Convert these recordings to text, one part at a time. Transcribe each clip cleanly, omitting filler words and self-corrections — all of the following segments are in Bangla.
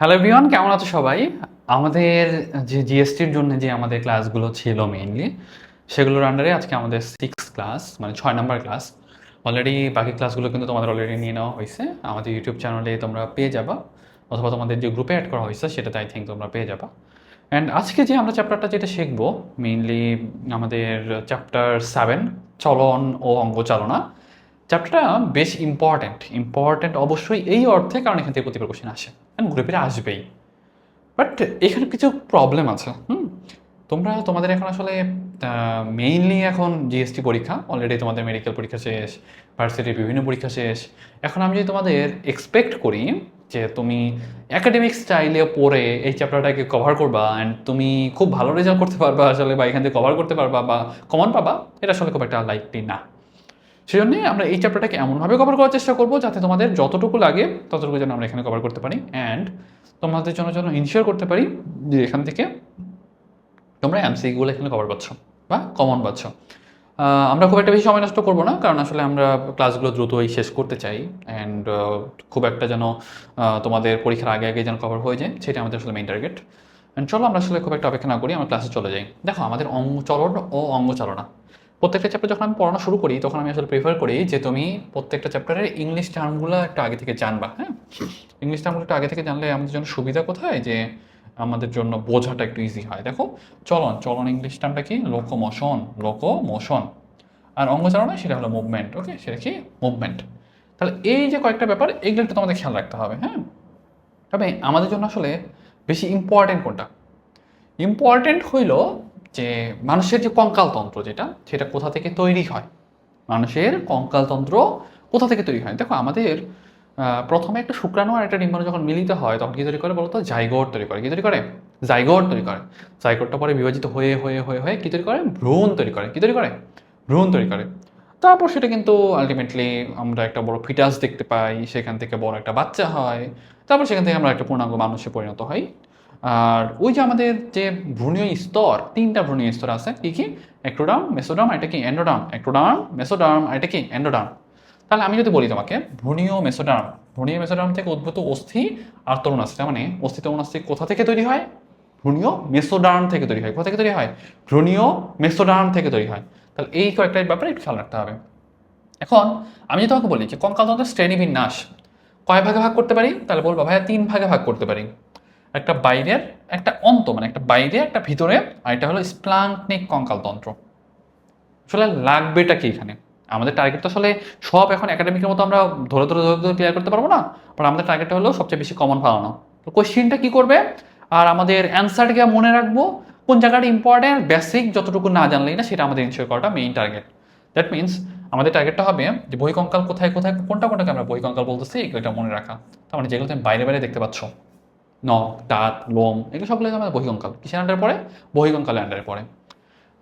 হ্যালো এভরিওয়ান, কেমন আছো সবাই? আমাদের যে জিএসটির জন্য যে আমাদের ক্লাসগুলো ছিল মেইনলি, সেগুলোর আন্ডারে আজকে আমাদের 6 ক্লাস, মানে 6 নাম্বার ক্লাস। অলরেডি বাকি ক্লাসগুলো কিন্তু তোমাদের অলরেডি নিয়ে নেওয়া হয়েছে। আমাদের ইউটিউব চ্যানেলে তোমরা পেয়ে যাবা, অথবা তোমাদের যে গ্রুপে অ্যাড করা হয়েছে সেটাতে আই থিঙ্ক তোমরা পেয়ে যাবা। অ্যান্ড আজকে যে আমরা চ্যাপ্টারটা যেটা শিখবো মেইনলি আমাদের চ্যাপ্টার 7, চলন ও অঙ্গচালনা। চ্যাপ্টারটা বেশ ইম্পর্ট্যান্ট অবশ্যই এই অর্থে, কারণ এখান থেকে প্রতিবার কোশ্চেন আসে অ্যান্ড গ্রুপে আসবেই। বাট এখানে কিছু প্রবলেম আছে। তোমরা তোমাদের এখন আসলে মেইনলি এখন জিএসটি পরীক্ষা, অলরেডি তোমাদের মেডিকেল পরীক্ষা শেষ, ভার্সিটির বিভিন্ন পরীক্ষা শেষ। এখন আমি যদি তোমাদের এক্সপেক্ট করি যে তুমি একাডেমিক স্টাইলে পড়ে এই চ্যাপ্টারটাকে কভার করবা অ্যান্ড তুমি খুব ভালো রেজাল্ট করতে পারবা আসলে, বা এখান থেকে কভার করতে পারবা বা কমন পাবা, এটা আসলে খুব একটা লাইকলি না। সেজন্য আমরা এই চ্যাপ্টারটাকে এমনভাবে কভার করার চেষ্টা করবো যাতে তোমাদের যতটুকু লাগে ততটুকু যেন আমরা এখানে কভার করতে পারি, অ্যান্ড তোমাদের জন্য যেন ইনশিওর করতে পারি যে এখান থেকে তোমরা এমসিকিউগুলো এখানে কভার পাচ্ছ বা কমন পাচ্ছ। আমরা খুব একটা বেশি সময় নষ্ট করবো না, কারণ আসলে আমরা ক্লাসগুলো দ্রুতই শেষ করতে চাই, অ্যান্ড খুব একটা যেন তোমাদের পরীক্ষার আগে আগে যেন কভার হয়ে যায়, সেটা আমাদের আসলে মেইন টার্গেট। অ্যান্ড চলো আমরা আসলে খুব একটা অপেক্ষা না করি, আমরা ক্লাসে চলে যাই। দেখো, আমাদের চলন ও অঙ্গচালনা প্রত্যেকটা চ্যাপ্টার যখন আমি পড়ানো শুরু করি তখন আমি আসলে প্রেফার করি যে তুমি প্রত্যেকটা চ্যাপ্টারের ইংলিশ টার্মগুলো একটু আগে থেকে জানবা। হ্যাঁ, ইংলিশ টার্মগুলো একটু আগে থেকে জানলে আমাদের জন্য সুবিধা কোথায়, যে আমাদের জন্য বোঝাটা একটু ইজি হয়। দেখো, চলন চলন ইংলিশ টার্মটা কি? লোকোমোশন। আর অঙ্গচালনা সেটা হলো মুভমেন্ট। ওকে, সেটা কি? মুভমেন্ট। তাহলে এই যে কয়েকটা ব্যাপার, এগুলো একটু তোমাদের খেয়াল রাখতে হবে। হ্যাঁ, তবে আমাদের জন্য আসলে বেশি ইম্পর্টেন্ট কোনটা? ইম্পর্টেন্ট হইল যে মানুষের যে কঙ্কালতন্ত্র, সেটা কোথা থেকে তৈরি হয়। মানুষের কঙ্কালতন্ত্র কোথা থেকে তৈরি হয়? দেখো, আমাদের প্রথমে একটা শুক্রাণু আর একটা ডিম্বাণু যখন মিলিত হয় তখন কি তৈরি করে বলতো? জাইগোট তৈরি করে। কি তৈরি করে? জাইগোট তৈরি করে। জাইগোটটা পরে বিভাজিত হয়ে হয়ে হয়ে হয়ে কি তৈরি করে? ভ্রূণ তৈরি করে। কি তৈরি করে? ভ্রূণ তৈরি করে। তারপর সেটা কিন্তু আলটিমেটলি আমরা একটা বড় ফিটাস দেখতে পাই, সেখান থেকে বড় একটা বাচ্চা হয়, তারপর সেখান থেকে আমরা একটা পূর্ণাঙ্গ মানুষে পরিণত হই। আর ওই যে আমাদের যে ভ্রূণীয় স্তর, 3টা ভ্রূণীয় স্তর আছে, কি কি? একটোডার্ম, মেসোডার্ম, এটা কি? এন্ডোডার্ম। একটোডার্ম, মেসোডার্ম, এটা কি? এন্ডোডার্ম। তাহলে আমি যদি বলি তোমাকে ভ্রূণীয় মেসোডার্ম থেকে উদ্ভূত অস্থি আর তরুণাস্থি, তার মানে অস্থি তরুণাস্থি কোথা থেকে তৈরি হয়? ভ্রূণীয় মেসোডার্ম থেকে তৈরি হয়। কোথা থেকে তৈরি হয়? ভ্রূণীয় মেসোডার্ম থেকে তৈরি হয়। তাহলে এই কয়েকটা ব্যাপারে একটু খেয়াল রাখতে হবে। এখন আমি যদি তোমাকে বলি যে কঙ্কালতন্ত্রের শ্রেণীবিন্যাস কয় ভাগে ভাগ করতে পারি, তাহলে বলবো ভাইয়া 3 ভাগে ভাগ করতে পারি। একটা বাইরের, একটা অন্ত, মানে একটা বাইরে একটা ভিতরে, আর এটা হলো স্প্লাঙ্কনিক কঙ্কালতন্ত্র। আসলে লাগবেটা কি এখানে? আমাদের টার্গেট তো আসলে সব এখন একাডেমিকের মতো আমরা ধরে ধরে ধরে ধরে ক্লিয়ার করতে পারবো না, বাট আমাদের টার্গেটটা হলো সবচেয়ে বেশি কমন ফালানো। তো কোশ্চেনটা কি করবে আর আমাদের অ্যান্সারটাকে মনে রাখবো, কোন জায়গাটা ইম্পর্টেন্ট, বেসিক যতটুকু না জানলেই না, সেটা আমাদের ইনশিওর করাটা মেইন টার্গেট। দ্যাট মিনস আমাদের টার্গেটটা হবে যে বহিকঙ্কাল কোথায় কোথায়, কোনটা কোনটাকে আমরা বহিকঙ্কাল বলতেছি, এগুলো মনে রাখা। তার মানে যেগুলো তুমি বাইরে বাইরে দেখতে পাচ্ছ, নখ, দাঁত, লোম, এগুলো সবগুলো আমাদের বহিকঙ্কাল। কিসের আন্ডারে পড়ে? বহিকঙ্কালের আন্ডারে পড়ে।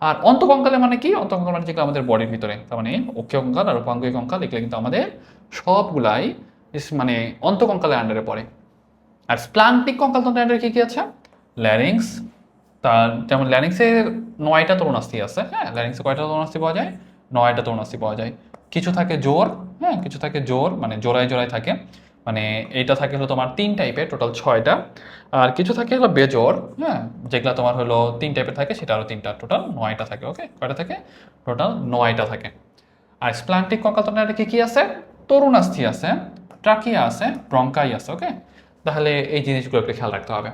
আর অন্তঃকঙ্কালে মানে কি? অন্তঃকঙ্কাল মানে যেগুলো আমাদের বডির ভিতরে, তার মানে অক্ষীয় কঙ্কাল আর উপাঙ্গীয় কঙ্কাল, এগুলো কিন্তু আমাদের সবগুলাই মানে অন্তঃকঙ্কালের আন্ডারে পড়ে। আর স্প্লাঙ্কনিক কঙ্কালতন্ত্রের আন্ডারে কি কি আছে? ল্যারিংস। তার যেমন ল্যারিংসের 9টা তরুণাস্থি আছে। হ্যাঁ, ল্যারিংসে কয়টা তরুণাস্থি পাওয়া যায়? 9টা তরুণাস্থি পাওয়া যায়। কিছু থাকে জোর, হ্যাঁ, কিছু থাকে জোর, মানে জোড়ায় জোড়ায় থাকে। মানে এইটা থাকে হলো তোমার 3 টাইপের, টোটাল 6টা। আর কিছু থাকে হলো বেজোর, হ্যাঁ, যেগুলো তোমার হলো 3 টাইপের থাকে, সেটা আরও 3টা, টোটাল 9টা থাকে। ওকে, কয়টা থাকে? টোটাল 9টা থাকে। আর স্প্লান্টিক কঙ্কালতন্ত্রে কি কি আছে? তরুণাস্থি আছে, ট্রাকিয়া আছে, ব্রঙ্কাই আছে। ওকে, তাহলে এই জিনিসগুলো একটু খেয়াল রাখতে হবে।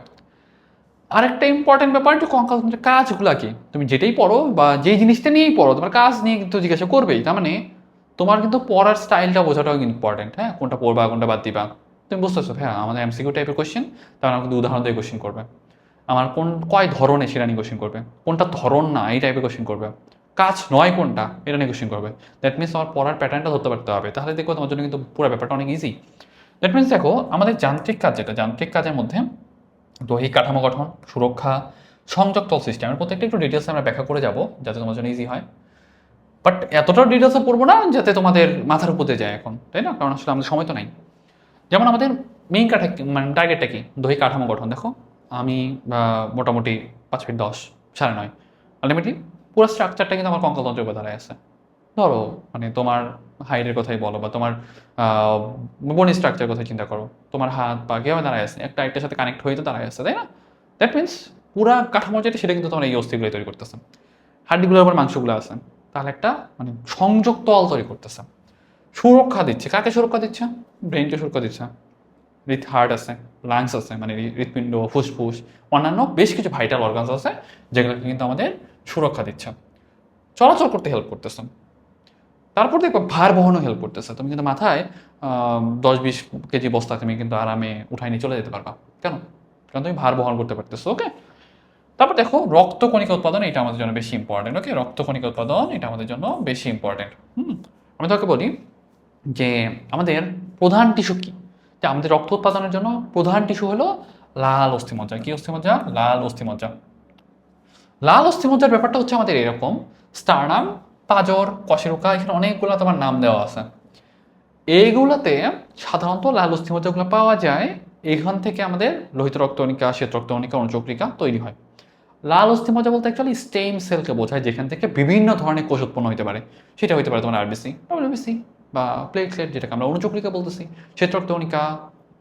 আরেকটা ইম্পর্টেন্ট ব্যাপার, যে কঙ্কালতন্ত্রের কাজগুলা কি? তুমি যেটাই পড়ো বা যেই জিনিসটা নিয়েই পড়ো, তোমার কাজ নিয়ে কিন্তু জিজ্ঞাসা করবেই। তার মানে তোমার কিন্তু পড়ার স্টাইলটা বোঝাটাও ইম্পর্টেন্ট। হ্যাঁ, কোনটা পড়বা কোনটা বাদ দিবা, তুমি বুঝতেছো? হ্যাঁ, আমাদের এমসিকিউ টাইপের কোশ্চেন, তার কিন্তু উদাহরণ দিয়ে কোশ্চেন করবে। আমার কয় ধরনের সেটা নিয়ে কোশ্চেন করবে, কোনটা ধরন না এই টাইপের কোশ্চেন করবে, কাজ নয় কোনটা এটা নিয়ে কোশ্চেন করবে। দ্যাট মিনস আমার পড়ার প্যাটার্নটা ধরতে পারতে হবে, তাহলে দেখবো তোমার জন্য কিন্তু পুরো ব্যাপারটা অনেক ইজি। দ্যাট মিনস দেখো, আমাদের যান্ত্রিক কাজ, যান্ত্রিক কাজের মধ্যে দৈহিক কাঠামো গঠন, সুরক্ষা, সংযোগ তল সিস্টেমের প্রত্যেকটা একটু ডিটেলসে আমরা ব্যাখ্যা করে যাব যাতে তোমার জন্য ইজি হয়। বাট এতটাও ডিটেলসে পড়বো না যাতে তোমাদের মাথার উপর দিয়ে যায় এখন, তাই না? কারণ আসলে আমাদের সময় তো নাই। যেমন আমাদের মেইন মানে টার্গেটটা কি? দৈহিক কাঠামো গঠন। দেখো, আমি মোটামুটি 5 ফিট 10, 9.5, আলটিমেটলি পুরো স্ট্রাকচারটা কিন্তু আমার কঙ্কালতন্ত্রের উপর দাঁড়ায় আছে। ধরো মানে তোমার হাইটের কথাই বলো বা তোমার বোন স্ট্রাকচার কথা চিন্তা করো, তোমার হাত পা কীভাবে দাঁড়ায় আছে, একটা আরেকটার সাথে কানেক্ট হয়ে তো দাঁড়ায় আছে, তাই না? দ্যাট মিনস পুরা কাঠামো যেটা সেটা কিন্তু তোমার এই অস্থিগুলো তৈরি করতেছে, হাড্ডিগুলোর উপর মাংসগুলো আছে, তাহলে একটা মানে সংযোগ তল তৈরি করতেছে, সুরক্ষা দিচ্ছে। কাকে সুরক্ষা দিচ্ছে? ব্রেনকে সুরক্ষা দিচ্ছে। হার্ট আছে, লাংস আছে মানে হৃৎপিণ্ড, ফুসফুস, অন্যান্য বেশ কিছু ভাইটাল অর্গানস আছে যেগুলোকে কিন্তু আমাদের সুরক্ষা দিচ্ছে, চলাচল করতে হেল্প করতেছে। তারপর দেখো ভার বহনও হেল্প করতেছে। তুমি কিন্তু মাথায় 10-20 কেজি বস্তা তুমি কিন্তু আরামে উঠাই নিয়ে চলে যেতে পারবা। কেন? কারণ তুমি ভার বহন করতে পারতেছো। ওকে, তারপর দেখো রক্তকণিকা উৎপাদন, এটা আমাদের জন্য বেশি ইম্পর্টেন্ট। ওকে, রক্তকণিকা উৎপাদন এটা আমাদের জন্য বেশি ইম্পর্টেন্ট। আমি তোকে বলি যে আমাদের প্রধান টিস্যু কি, যে আমাদের রক্ত উৎপাদনের জন্য প্রধান টিস্যু হলো লাল অস্থিমজ্জা। কি অস্থিমজ্জা? লাল অস্থিমজ্জা। লাল অস্থিমজ্জার ব্যাপারটা হচ্ছে আমাদের এরকম, স্টার্নাম, পাজর, কশেরুকা, এখানে অনেকগুলো তোমার নাম দেওয়া আছে। এইগুলোতে সাধারণত লাল অস্থিমজ্জাগুলো পাওয়া যায়, এখান থেকে আমাদের লোহিত রক্তকণিকা, শ্বেত রক্তকণিকা, অনুচক্রিকা তৈরি হয়। লাল অস্থিমজ্জা বলতে অ্যাকচুয়ালি স্টেম সেলকে বোঝায়, যেখান থেকে বিভিন্ন ধরনের কোষ উৎপন্ন হতে পারে। সেটা হতে পারে তোমার আরবিসি, ডব্লিউবিসি বা প্লেটলেট, যেটাকে আমরা অনুচক্রিকা বলতেছি, শ্বেত রক্তকণিকা,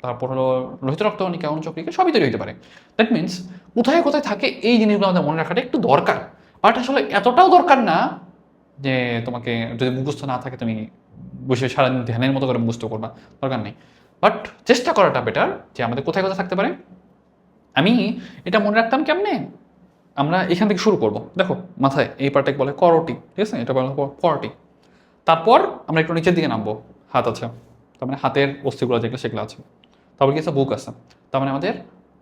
তারপর হলো লোহিত রক্তকণিকা, অনুচক্রিকা, সবই তৈরি হতে পারে। দ্যাট মিনস কোথায় কোথায় থাকে এই জিনিসগুলো আমাদের মনে রাখাটা একটু দরকার, বাট আসলে এতটাও দরকার না যে তোমাকে যদি মুখস্থ না থাকে তুমি বসে সারাদিন ধ্যানের মতো করে মুখস্থ করবা, দরকার নেই। বাট চেষ্টা করাটা বেটার যে আমাদের কোথায় কোথায় থাকতে পারে। আমি এটা মনে রাখতাম কেমনে, আমরা এখান থেকে শুরু করব। দেখো মাথায় এই পার্টটাকে বলে করোটি, ঠিক আছে, এটা বলে করোটি। তারপর আমরা একটু নিচের দিকে নামবো, হাত আছে, তার মানে হাতের অস্থিগুলো যেগুলো সেগুলো আছে। তারপর কি আছে? বুক আছে। তার মানে আমাদের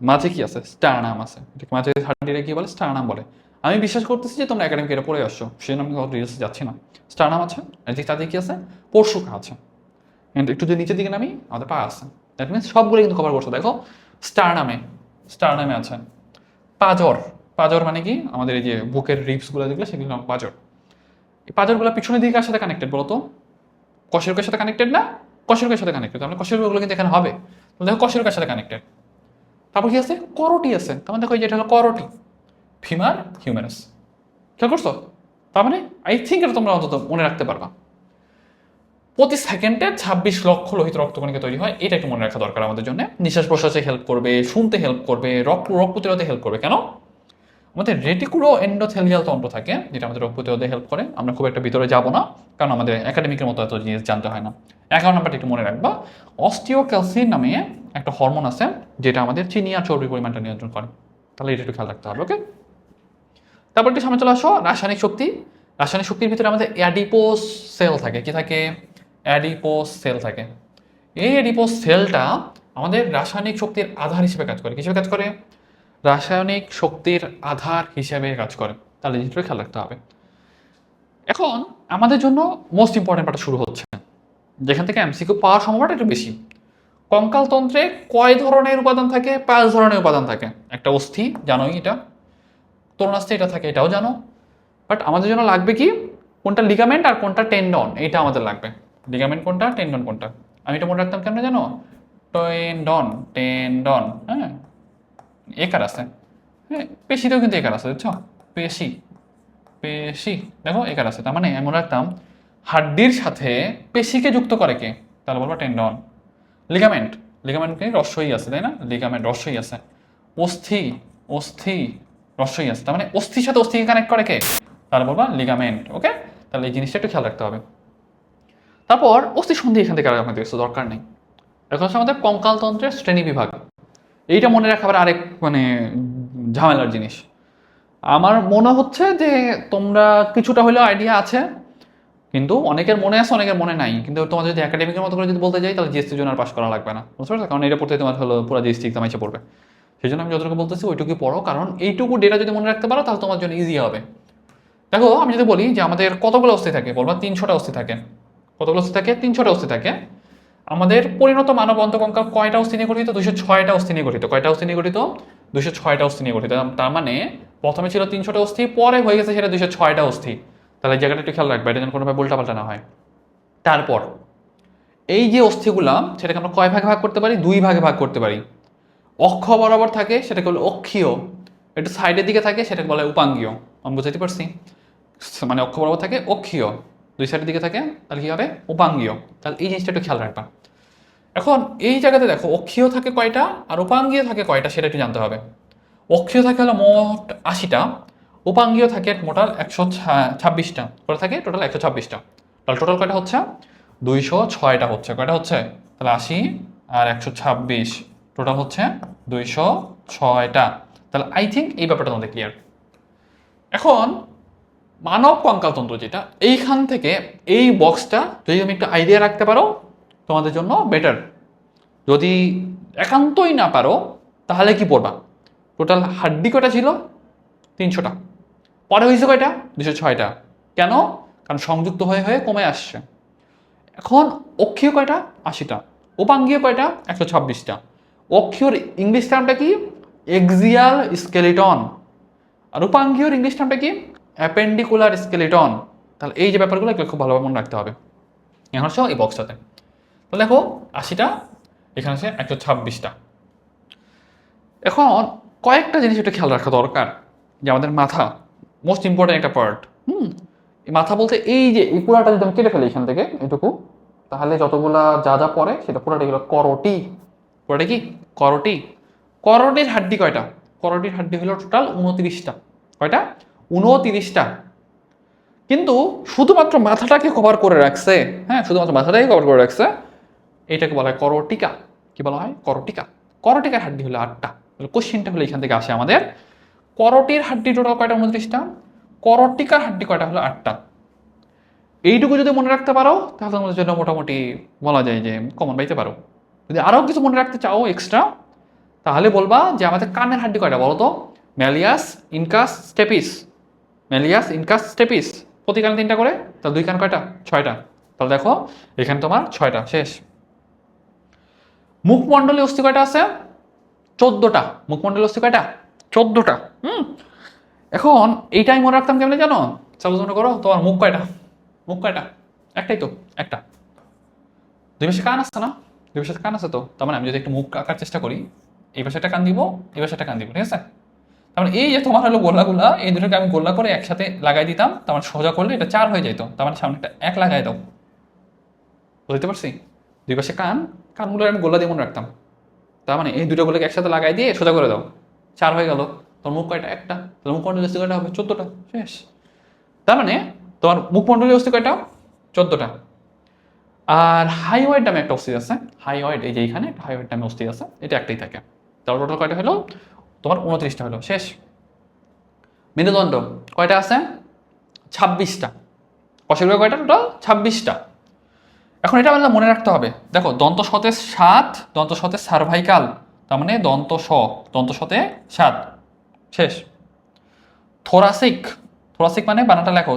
মাঝে কি আছে? স্টারনাম আছে। এটাকে মাঝে হাড্ডিটা কি বলে? স্টারনাম বলে। আমি বিশ্বাস করতেছি যে তোমরা একাডেমিক এটা পড়ে আসছো, সেই জন্য আমি রিলসে যাচ্ছি না। স্টারনাম আছে, আর ঠিক তাদের কি আছে? পরশুকা আছে। And একটু যদি নিচের দিকে নামি, আমাদের পা আছে। দ্যাট মিনস সবগুলো কিন্তু কভার করছো। দেখো স্টারনামে, স্টারনামে আছে পাজর। পাজর মানে কি? আমাদের এই যে বুকের রিপসগুলো যেগুলো সেগুলো নাম পাজর। এই পাজরগুলো পিছনের দিকে কার সাথে কানেক্টেড বলো তো? কশেরুকের সাথে কানেক্টেড না? কশেরুকের সাথে কানেক্টেড। তাহলে কশেরুকগুলো কিন্তু এখানে হবে। তাহলে দেখো কশেরুকের সাথে কানেক্টেড। তারপর কি আছে? করোটি আছে। তার মানে দেখো এই যেটা হলো করোটি, ফিমার হিউমেরাস। খেয়াল করছো? তার মানে আই থিঙ্ক এটা তোমরা অন্তত মনে রাখতে পারবা। প্রতি সেকেন্ডে 26 লক্ষ লোহিত রক্তকণিকা তৈরি হয়, এটা একটু মনে রাখা দরকার আমাদের জন্য। নিঃশ্বাস প্রশ্বাসে হেল্প করবে, শুনতে হেল্প করবে, রোগ প্রতিরোধে হেল্প করবে। কেন? আমাদের রেটিকুলো এন্ডোথেলিয়াল তন্ত্র থাকে যেটা আমাদের রোগ প্রতিরোধে হেল্প করে। আমরা খুব একটা ভিতরে যাব না, কারণ আমাদের একাডেমিকের মতো এত জিনিস জানতে হয় না। 11 নাম্বারটা একটু মনে রাখবা, অস্টিওক্যালসিন নামে একটা হরমোন আছে যেটা আমাদের চিনি আর চর্বির পরিমাণটা নিয়ন্ত্রণ করে। তাহলে এটা একটু খেয়াল রাখতে হবে। ওকে, তারপর একটু সামনে চলে আসো, রাসায়নিক শক্তি। রাসায়নিক শক্তির ভিতরে আমাদের অ্যাডিপোস সেল থাকে। কি থাকে? অ্যাডিপোস সেল থাকে। এই অ্যাডিপোস সেলটা আমাদের রাসায়নিক শক্তির আধার হিসেবে কাজ করে। কিসেবে কাজ করে? রাসায়নিক শক্তির আধার হিসেবে কাজ করে। তাহলে জিনিসটা খেয়াল রাখতে হবে। এখন আমাদের জন্য মোস্ট ইম্পর্টেন্ট পার্টটা শুরু হচ্ছে, যেখান থেকে এমসিকিউ পাওয়ার সম্ভাবনাটা একটু বেশি। কঙ্কালতন্ত্রে কয় ধরনের উপাদান থাকে? 5 ধরনের উপাদান থাকে। একটা অস্থি, জানোই এটা। তরুণাস্থি এটা থাকে, এটাও জানো। বাট আমাদের জন্য লাগবে কি? কোনটা লিগামেন্ট আর কোনটা টেন্ডন, এইটা আমাদের লাগবে। লিগামেন্ট কোনটা, টেন্ডন কোনটা। আমি এটা মনে রাখতাম কেমন জানো? টেন্ডন, টেন্ডন, হ্যাঁ, একার আছে। হ্যাঁ, পেশিতেও কিন্তু একার আছে, বুঝছো? পেশি, পেশি, দেখো একার আছে। তার মানে আমি মনে রাখতাম হাড্ডির সাথে পেশিকে যুক্ত করে কে? তাহলে বলবো টেন্ডন। লিগামেন্ট, লিগামেন্ট কি? রস্যই আছে, তাই না? লিগামেন্ট রস্যই আছে। অস্থি, অস্থি, রস্যই আছে। তার মানে অস্থির সাথে অস্থিকে কানেক্ট করে কে? তাহলে বলবা লিগামেন্ট। ওকে, তাহলে এই জিনিসটা একটু খেয়াল রাখতে হবে। তারপর অস্থি সন্ধি এখান থেকে আর আমাদের কিছু দরকার নেই। এখন হচ্ছে আমাদের কঙ্কালতন্ত্রের শ্রেণী বিভাগ। এইটা মনে রাখা আবার আরেক মানে ঝামেলার জিনিস। আমার মনে হচ্ছে যে তোমরা কিছুটা হলেও আইডিয়া আছে, কিন্তু অনেকের মনে আছে অনেকের মনে নাই। কিন্তু তোমার যদি একাডেমিকের মতো করে যদি বলতে যাই, তাহলে জিএসটির জন্য আর পাস করা লাগবে না, বুঝতে পারছো? কারণ এটা পড়তে তোমার হলো পুরো জিএসটি এক্সাম এসে পড়বে। সেই জন্য আমি যতটুকু বলতেছি ওইটুকু পড়ো, কারণ এইটুকু ডেটা যদি মনে রাখতে পারো তাহলে তোমার জন্য ইজি হবে। দেখো আমি যদি বলি যে আমাদের কতগুলো অস্থি থাকে, বলবা 300টা অস্থি থাকে। কতগুলো অস্থি থাকে? 300টা অস্থি থাকে। আমাদের পরিণত মানব অন্তকঙ্কাল কয়টা অস্থি নিয়ে গঠিত? 206টা অস্থি নিয়ে গঠিত। কয়টা অস্থি নিয়ে গঠিত? 206টা অস্থি নিয়ে গঠিত। তার মানে প্রথমে ছিল 300টা অস্থি, পরে হয়ে গেছে সেটা 206টা অস্থি। তাহলে এই জায়গাটা একটু খেয়াল রাখবে, এটা যেন কোনোভাবে উল্টাপাল্টা না হয়। তারপর এই যে অস্থিগুলা, সেটাকে আমরা কয় ভাগে ভাগ করতে পারি? 2 ভাগে ভাগ করতে পারি। অক্ষ বরাবর থাকে, সেটাকে বলে অক্ষীয়। একটু সাইডের দিকে থাকে, সেটাকে বলে উপাঙ্গীয়। আমি বুঝাতে পারছি? মানে অক্ষ বরাবর থাকে অক্ষীয়, দুই সাইডের দিকে থাকে, তাহলে কি হবে উপাঙ্গীয়। তাহলে এই জিনিসটা একটু খেয়াল রাখবা। এখন এই জায়গাতে দেখো অক্ষীয় থাকে কয়টা আর উপাঙ্গীয় থাকে কয়টা সেটা একটু জানতে হবে। অক্ষীয় থাকে হলো মোট 80টা, উপাঙ্গীয় থাকে টোটাল 126টা, করে থাকে টোটাল 126টা। তাহলে টোটাল কয়টা হচ্ছে 206টা হচ্ছে। কয়টা হচ্ছে তাহলে 80 আর 126 টোটাল হচ্ছে 206টা। তাহলে আই থিঙ্ক এই ব্যাপারটা তোমাদের ক্লিয়ার। এখন মানব কঙ্কালতন্ত্র যেটা, এইখান থেকে এই বক্সটা যদি তুমি একটু আইডিয়া রাখতে পারো তোমাদের জন্য বেটার। যদি একান্তই না পারো তাহলে কি পড়বা, টোটাল হাড্ডি কয়টা ছিল 300টা, পরে হয়েছে কয়টা 206টা। কেন? কারণ সংযুক্ত হয়ে হয়ে কমে আসছে। এখন অক্ষীয় কয়টা 80টা, উপাঙ্গীয় কয়টা 126টা। অক্ষীয়র ইংলিশ টার্মটা কি এক্সিয়াল স্কেলিটন, আর উপাঙ্গীয়র ইংলিশ টার্মটা কি অ্যাপেন্ডিকুলার স্কেলিটন। তাহলে এই যে ব্যাপারগুলো এগুলো খুব ভালোভাবে মনে রাখতে হবে। এখন আসো এই বক্সটাতে, তাহলে দেখো 80টা, এখানে আছে 126টা। এখন কয়েকটা জিনিস একটু খেয়াল রাখা দরকার, যে আমাদের মাথা মোস্ট ইম্পর্টেন্ট একটা পার্ট। এই মাথা বলতে এই যে এই পুরাটা যদি আমি কেটে ফেলি এখান থেকে এটুকু, তাহলে যতগুলা যা যা পড়ে সেটা পুরাটা গেলো করটি। পুরাটা কি করটি। করটির হাড্ডি কয়টা? করটির হাড্ডি হলো টোটাল 29টা। কয়টা? 29টা। কিন্তু শুধুমাত্র মাথাটাকে কভার করে রাখছে, হ্যাঁ শুধুমাত্র মাথাটাকে কভার করে রাখছে, এটাকে বলা হয় করটিকা। কি বলা হয়? করটিকা। করটিকার হাড্ডি হলো 8টা। কোশ্চিনটা হলো এখান থেকে আসে আমাদের, করটির হাড্ডি টোটাল কয়টা 29টা, করটিকার হাড্ডি কয়টা হলো 8টা। এইটুকু যদি মনে রাখতে পারো তাহলে তোমাদের জন্য মোটামুটি বলা যায় যে কমন পাইতে পারো। যদি আরও কিছু মনে রাখতে চাও এক্সট্রা, তাহলে বলবা যে আমাদের কানের হাড্ডি কয়টা বলো তো, malleus, incus, stapes. Malleus, incus, stapes প্রতি কানে 3টা করে, তাহলে 2 কান কয়টা 6টা। তাহলে দেখো এখানে তোমার 6টা শেষ। মুখমণ্ডলী অস্থি কয়টা আছে? 14টা। মুখমণ্ডলী অস্থি কয়টা? 14টা। এখন এইটাই মনে রাখতাম কেমনে জানো? সাপোজ মনে করো তোমার মুখ কয়টা? মুখ কয়টা? একটাই তো, একটা। দুই পাশে কান আছে না? দুই পাশে কান আছে তো, তার মানে আমি যদি একটু মুখ আঁকার চেষ্টা করি, এই পাশে একটা কান দিব, এই পাশে একটা কান দিব, ঠিক আছে? তার মানে এই যে তোমার হলো গোল্লাগুলা, এই দুটোকে আমি গোল্লা করে একসাথে লাগাই দিতাম, তার মানে সোজা করলে এটা 4 হয়ে যেত, তার মানে সামনে একটা 1 লাগাই দাও। বুঝতে পারছি? দুই পাশে কান, কানগুলো আমি গোল্লা দিয়ে মনে রাখতাম, তার মানে এই দুটো গোলাকে একসাথে লাগাই দিয়ে সোজা করে দাও, 4 হয়ে গেল। তোর মুখ কয়টা? একটা। তোর মুখমণ্ডলীয় অস্থি কয়টা হবে? 14টা। শেষ। তার মানে তোমার মুখমণ্ডলীয় অস্থি কয়টা? 14টা। আর হাইওয়েড নামে একটা অস্থি আছে, হাইওয়েড, এই যে এইখানে হাইওয়েড নামে অস্থি আছে, এটা একটাই থাকে। তাহলে টোটাল কয়টা হলো? তোমার 29টা হলো। শেষ। মেরুদণ্ড কয়টা আছে? 26টা। কশেরুকা কয়টা? টোটাল 26টা। এখন এটা আমাদের মনে রাখতে হবে, দেখো দন্ত শতে 7, দন্ত শতে সার্ভাইকাল, তার মানে দন্ত স, দন্ত শতে 7। শেষ। থোরাসিক, থোরাসিক মানে বানাটা লেখো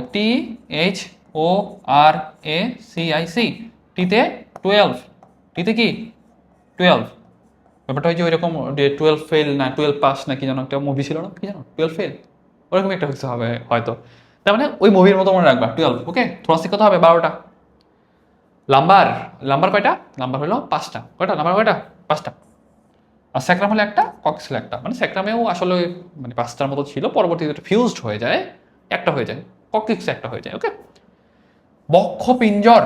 THORACIC, টিতে 12, টিতে কি 12। ব্যাপারটা হয়েছে ওই রকম 12 ফেল না 12 পাস না কি যেন একটা মুভি ছিল না, কি জানো 12 ফেল, ওরকম একটা হচ্ছে হবে হয়তো। তার মানে ওই মুভির মতো মনে রাখবা 12। ওকে, থোরাসিক কত হবে? 12টা। লাম্বার, লাম্বার কয়টা? লাম্বার হলো 5টা। কয়টা লাম্বার? কয়টা? 5টা। আর স্যাক্রাম হলো একটা, কক্স হলো একটা। মানে স্যাক্রামেও আসলে মানে 5টার মতো ছিল, পরবর্তীতে ফিউজড হয়ে যায়, একটা হয়ে যায়, কক্সিক্স একটা হয়ে যায়। ওকে। বক্ষ পিঞ্জর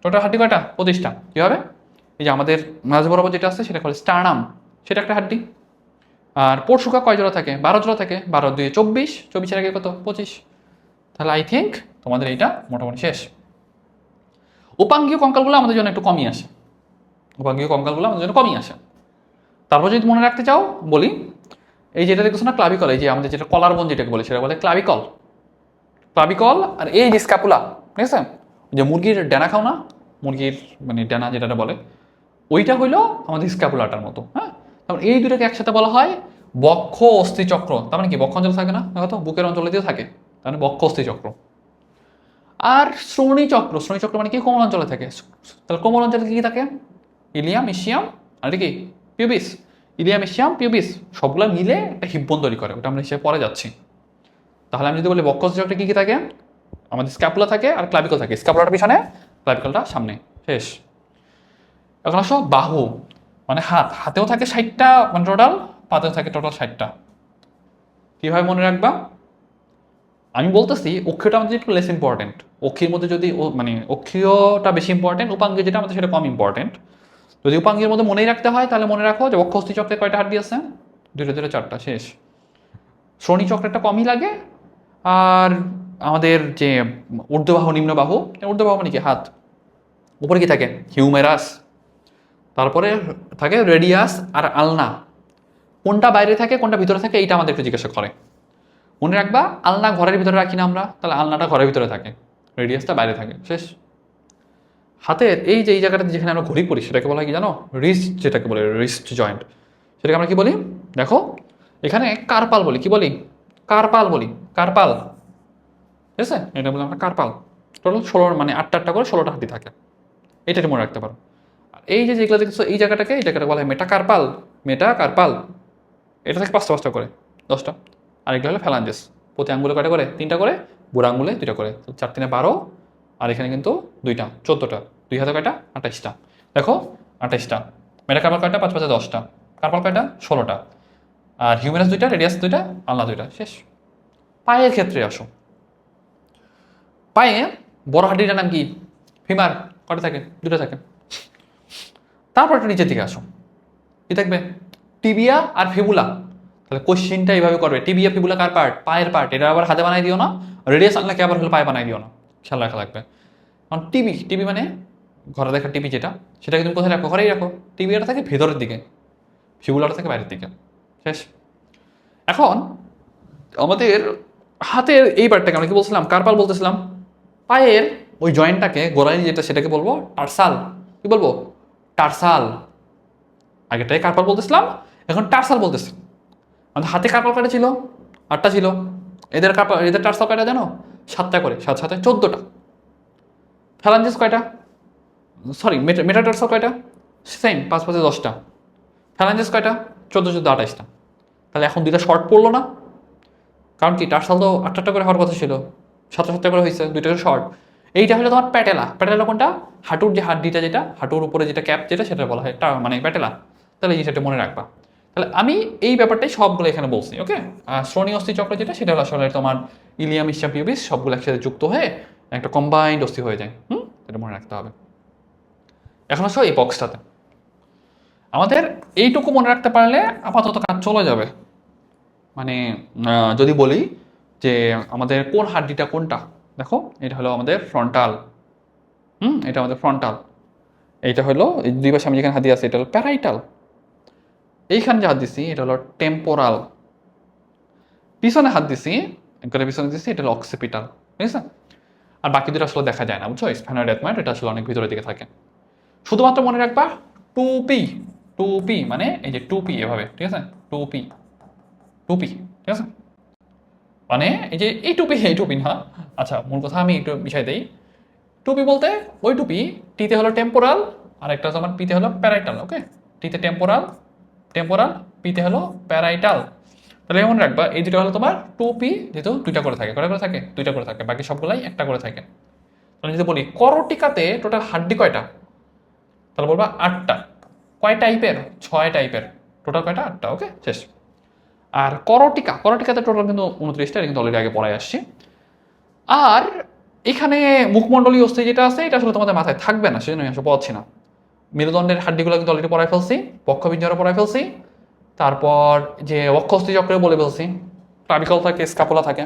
টোটাল হাড্ডি কয়টা? 25টা। কি হবে? এই যে আমাদের মাঝ বরাবর যেটা আছে সেটা হলো স্টার্নাম, সেটা একটা হাড্ডি। আর পরশুকা কয় জোড়া থাকে? 12 জোড়া থাকে। 12 2 24, 24-এর আগে কত? 25। তাহলে আই থিঙ্ক তোমাদের এইটা মোটামুটি শেষ। উপাঙ্গীয় কঙ্কালগুলো আমাদের জন্য একটু কমই আসে, উপাঙ্গীয় কঙ্কালগুলো আমাদের জন্য কমই আসে। তারপর যদি মনে রাখতে চাও বলি, এই যেটা দেখছো না ক্লাভিকল, এই যে আমাদের যেটা কলার বোন যেটাকে বলে সেটা বলে ক্লাভিকল। ক্লাভিকল আর এই যে স্ক্যাপুলা, ঠিক আছে? যে মুরগির ডানা খাও না, মুরগির মানে ডানা যেটা বলে, ওইটা হইলো আমাদের স্ক্যাপুলাটার মতো। হ্যাঁ, তারপর এই দুটাকে একসাথে বলা হয় বক্ষ অস্থি চক্র। তার মানে কি বক্ষ অঞ্চলে থাকে না, দেখো তো বুকের অঞ্চলে দিয়ে থাকে, তার মানে বক্ষ অস্থি চক্র। আর শ্রোণী চক্র, শ্রোণী চক্র মানে কি কোমল অঞ্চলে থাকে। তাহলে কোমল অঞ্চলে কি থাকে? ইলিয়াম, ইসিয়াম আর কি পিউবিস। ইলিয়াম, ইসিয়াম, পিউবিস সবগুলো মিলে একটা হিব্বন তৈরি করে, ওটা আমরা হিসেবে পরে যাচ্ছি। তাহলে আমি যদি বলি বক্ষ অস্থি চক্রে কি কি থাকে? আমাদের স্ক্যাপুলা থাকে আর ক্লাভিকল থাকে। স্ক্যাপুলাটা পিছনে, ক্লাভিকলটা সামনে। শেষ। এখন আসো বাহু, মানে হাত। হাতেও থাকে 60টা মানে টোটাল, পাতেও থাকে টোটাল 60টা। কিভাবে মনে রাখবা? আমি বলতেছি অক্ষীয়টা আমাদের একটু লেস ইম্পর্টেন্ট। অক্ষীর মধ্যে যদি মানে অক্ষীয়টা বেশি ইম্পর্টেন্ট, উপাঙ্গীয় যেটা আমাদের সেটা কম ইম্পর্টেন্ট। যদি উপাঙ্গের মধ্যে মনেই রাখতে হয় তাহলে মনে রাখো যে অক্ষ অস্থি চক্রে কয়টা হাড্ডি আছে, দুটো দুটো চারটা, শেষ। শ্রোণী চক্রটা কমই লাগে। আর আমাদের যে ঊর্ধ্ববাহু নিম্নবাহু, ঊর্ধ্ববাহু মানে কি হাত, উপরে কি থাকে হিউমেরাস, তারপরে থাকে রেডিয়াস আর আলনা। কোনটা বাইরে থাকে কোনটা ভিতরে থাকে এইটা আমাদের একটু জিজ্ঞাসা করে। মনে রাখবা আলনা ঘরের ভিতরে রাখি না আমরা, তাহলে আলনাটা ঘরের ভিতরে থাকে, রেডিয়াসটা বাইরে থাকে, শেষ। হাতের এই যে এই জায়গাটাতে যেখানে আমরা ঘড়ি পড়ি সেটাকে বলা হয় কি জানো, রিস্ট, যেটাকে বলে রিস্ট জয়েন্ট, সেটাকে আমরা কি বলি দেখো, এখানে কার্পাল বলি, কি বলি কার্পাল বলি, কার্পাল, ঠিক আছে, এটা বলে আমরা কার্পাল। টোটাল 16 মানে 8টা করে 16টা হাড্ডি থাকে, এটা মনে রাখতে পারো। আর এই যে যেগুলো দেখছো এই জায়গাটাকে, এই জায়গাটা বলা হয় মেটাকার্পাল, মেটাকার্পাল, এটা থেকে 5টা 5টা করে 10টা। আর এগুলো হলো ফ্যালাঞ্জেস, প্রতি আঙ্গুলে কয়টা করে, 3টা করে, বুড়ো আঙ্গুলে 2টা করে, 4 3 12, আর এখানে কিন্তু 2টা 14টা, 2 হাতে কয়টা 28টা, দেখো 28টা। মেটাকার্পাল কয়টা, 5 5 10টা, কার্পাল কয়টা 16টা, আর হিউমেরাস 2টা, রেডিয়াস 2টা, আলনা 2টা, শেষ। পায়ের ক্ষেত্রে আসো, পায়ে বড় হাড্ডিটার নাম কি, ফিমার, কয়টা থাকে, 2টা থাকে। তারপর একটু নিচের দিকে আসো, কি থাকবে, টিবিয়া আর ফিবুলা। তাহলে কোশ্চিনটা এইভাবে করবে, টিবিয়া ফিবুলা কার পার্ট, পায়ের পার্ট, এটা আবার হাতে বানাই দিও না, রেডিয়াস আনলাকে আবার হলো পায়ে বানাই দিও না, খেয়াল রাখা লাগবে। কারণ টিবি, টিবি মানে ঘরে দেখা টিবি যেটা, সেটাকে তুমি কোথায় রাখো, ঘরেই রাখো। টিবিয়াটা থাকে ভেতরের দিকে, ফিবুলাটা থাকে বাইরের দিকে, শেষ। এখন আমাদের হাতের এই পার্টটাকে আমরা কি বলছিলাম, কার্পাল বলতেছিলাম। পায়ের ওই জয়েন্টটাকে গোড়ালি যেটা সেটাকে বলবো টার্সাল, কি বলবো টার্সাল। আগেরটাই কার্পাল বলতেছিলাম, এখন টার্সাল বলতেছি। আমাদের হাতে কার্পাল কয়টা ছিল, 8টা ছিল। এদের কার্পাল, এদের টার্সাল কয়টা জানো, 7টা করে, 7 7 14টা। ফ্যালাঞ্জেস কয়টা, সরি মেটাটার্সাল কয়টা, সেম 5 5 10টা। ফ্যালাঞ্জেস কয়টা, 14 14 28টা। তাহলে এখন 2টা শর্ট পড়লো না, কারণ কি টার্সাল তো 8টা করে হওয়ার কথা ছিল, 7টা 7টা করে হয়েছে, 2টা শর্ট। এইটা হলো তোমার প্যাটেলা, প্যাটেলা কোনটা, হাঁটুর যে হাড্ডিটা, যেটা হাঁটুর উপরে যেটা ক্যাপ যেটা, সেটা বলা হয় মানে প্যাটেলা। তাহলে এই জিনিসটা মনে রাখবা। তাহলে আমি এই ব্যাপারটাই সবগুলো এখানে বলছি, ওকে। আর শ্রোণী অস্থি চক্র যেটা, সেটা হলো আসলে তোমার ইলিয়াম ইসচাম পিউবিস সবগুলো একসাথে যুক্ত হয়ে একটা কম্বাইন্ড অস্থি হয়ে যায়, এটা মনে রাখতে হবে। এখন আসো এই বক্সটাতে, আমাদের এইটুকু মনে রাখতে পারলে আপাতত কাজ চলে যাবে। মানে যদি বলি যে আমাদের কোন হাড্ডিটা কোনটা, দেখো এটা হলো আমাদের ফ্রন্টাল, এটা আমাদের ফ্রন্টাল। এইটা হলো এই দুই পাশে আমি যেখানে হাত দিয়ে আছে এটা হলো প্যারাইটাল। এইখানে যে হাত দিছি এটা হলো টেম্পোরাল। পিছনে হাত দিছি, একবারে পিছনে দিছি, এটা হলো অক্সিপিটাল, ঠিক আছে। আর বাকি দুটো আসলে দেখা যায় না, বুঝছো, স্প্যানার ডেথমাইট এটা আসলে অনেক ভিতরের দিকে থাকে। শুধুমাত্র মনে রাখবা 2P, 2P মানে এই যে 2P এভাবে, ঠিক আছে, 2P, 2P, ঠিক আছে। মানে এই যে এই টুপি, এই টুপি না, আচ্ছা মূল কথা আমি একটু বিষয় দেই। টুপি বলতে ওই টুপি, টিতে হলো টেম্পোরাল, আর একটা তোমার পিতে হলো প্যারাইটাল, ওকে। টিতে টেম্পোরাল, টেম্পোরাল, পিতে হলো প্যারাইটাল। তাহলে মনে রাখবা এই দুটো হলো তোমার 2P, যেহেতু 2টা করে থাকে, কয়টা করে থাকে, 2টা করে থাকে, বাকি সবগুলাই একটা করে থাকে। তাহলে যদি বলি করটিকাতে টোটাল হাড্ডি কয়টা, তাহলে বলবা 8টা। কয় টাইপের, 6 টাইপের, টোটাল কয়টা 8টা, ওকে, শেষ। আর করটিকা, করটিকাতে টোটাল কিন্তু 29টা, কিন্তু অলরেডি আগে পড়ায় আসছি। আর এখানে মুখমণ্ডলীয় অস্থি যেটা আছে এটা আসলে তোমাদের মাথায় থাকবে না, সেজন্য আমি আসলে পড়াচ্ছি না। মেরুদণ্ডের হাড্ডিগুলো কিন্তু অলরেডি পড়ায় ফেলছি, পক্ষবিঞ্জরা পড়ায় ফেলছি, তারপর যে অক্ষস্থি চক্রে বলে ফেলছি, ক্লাভিকল থাকে, স্কাপুলা থাকে।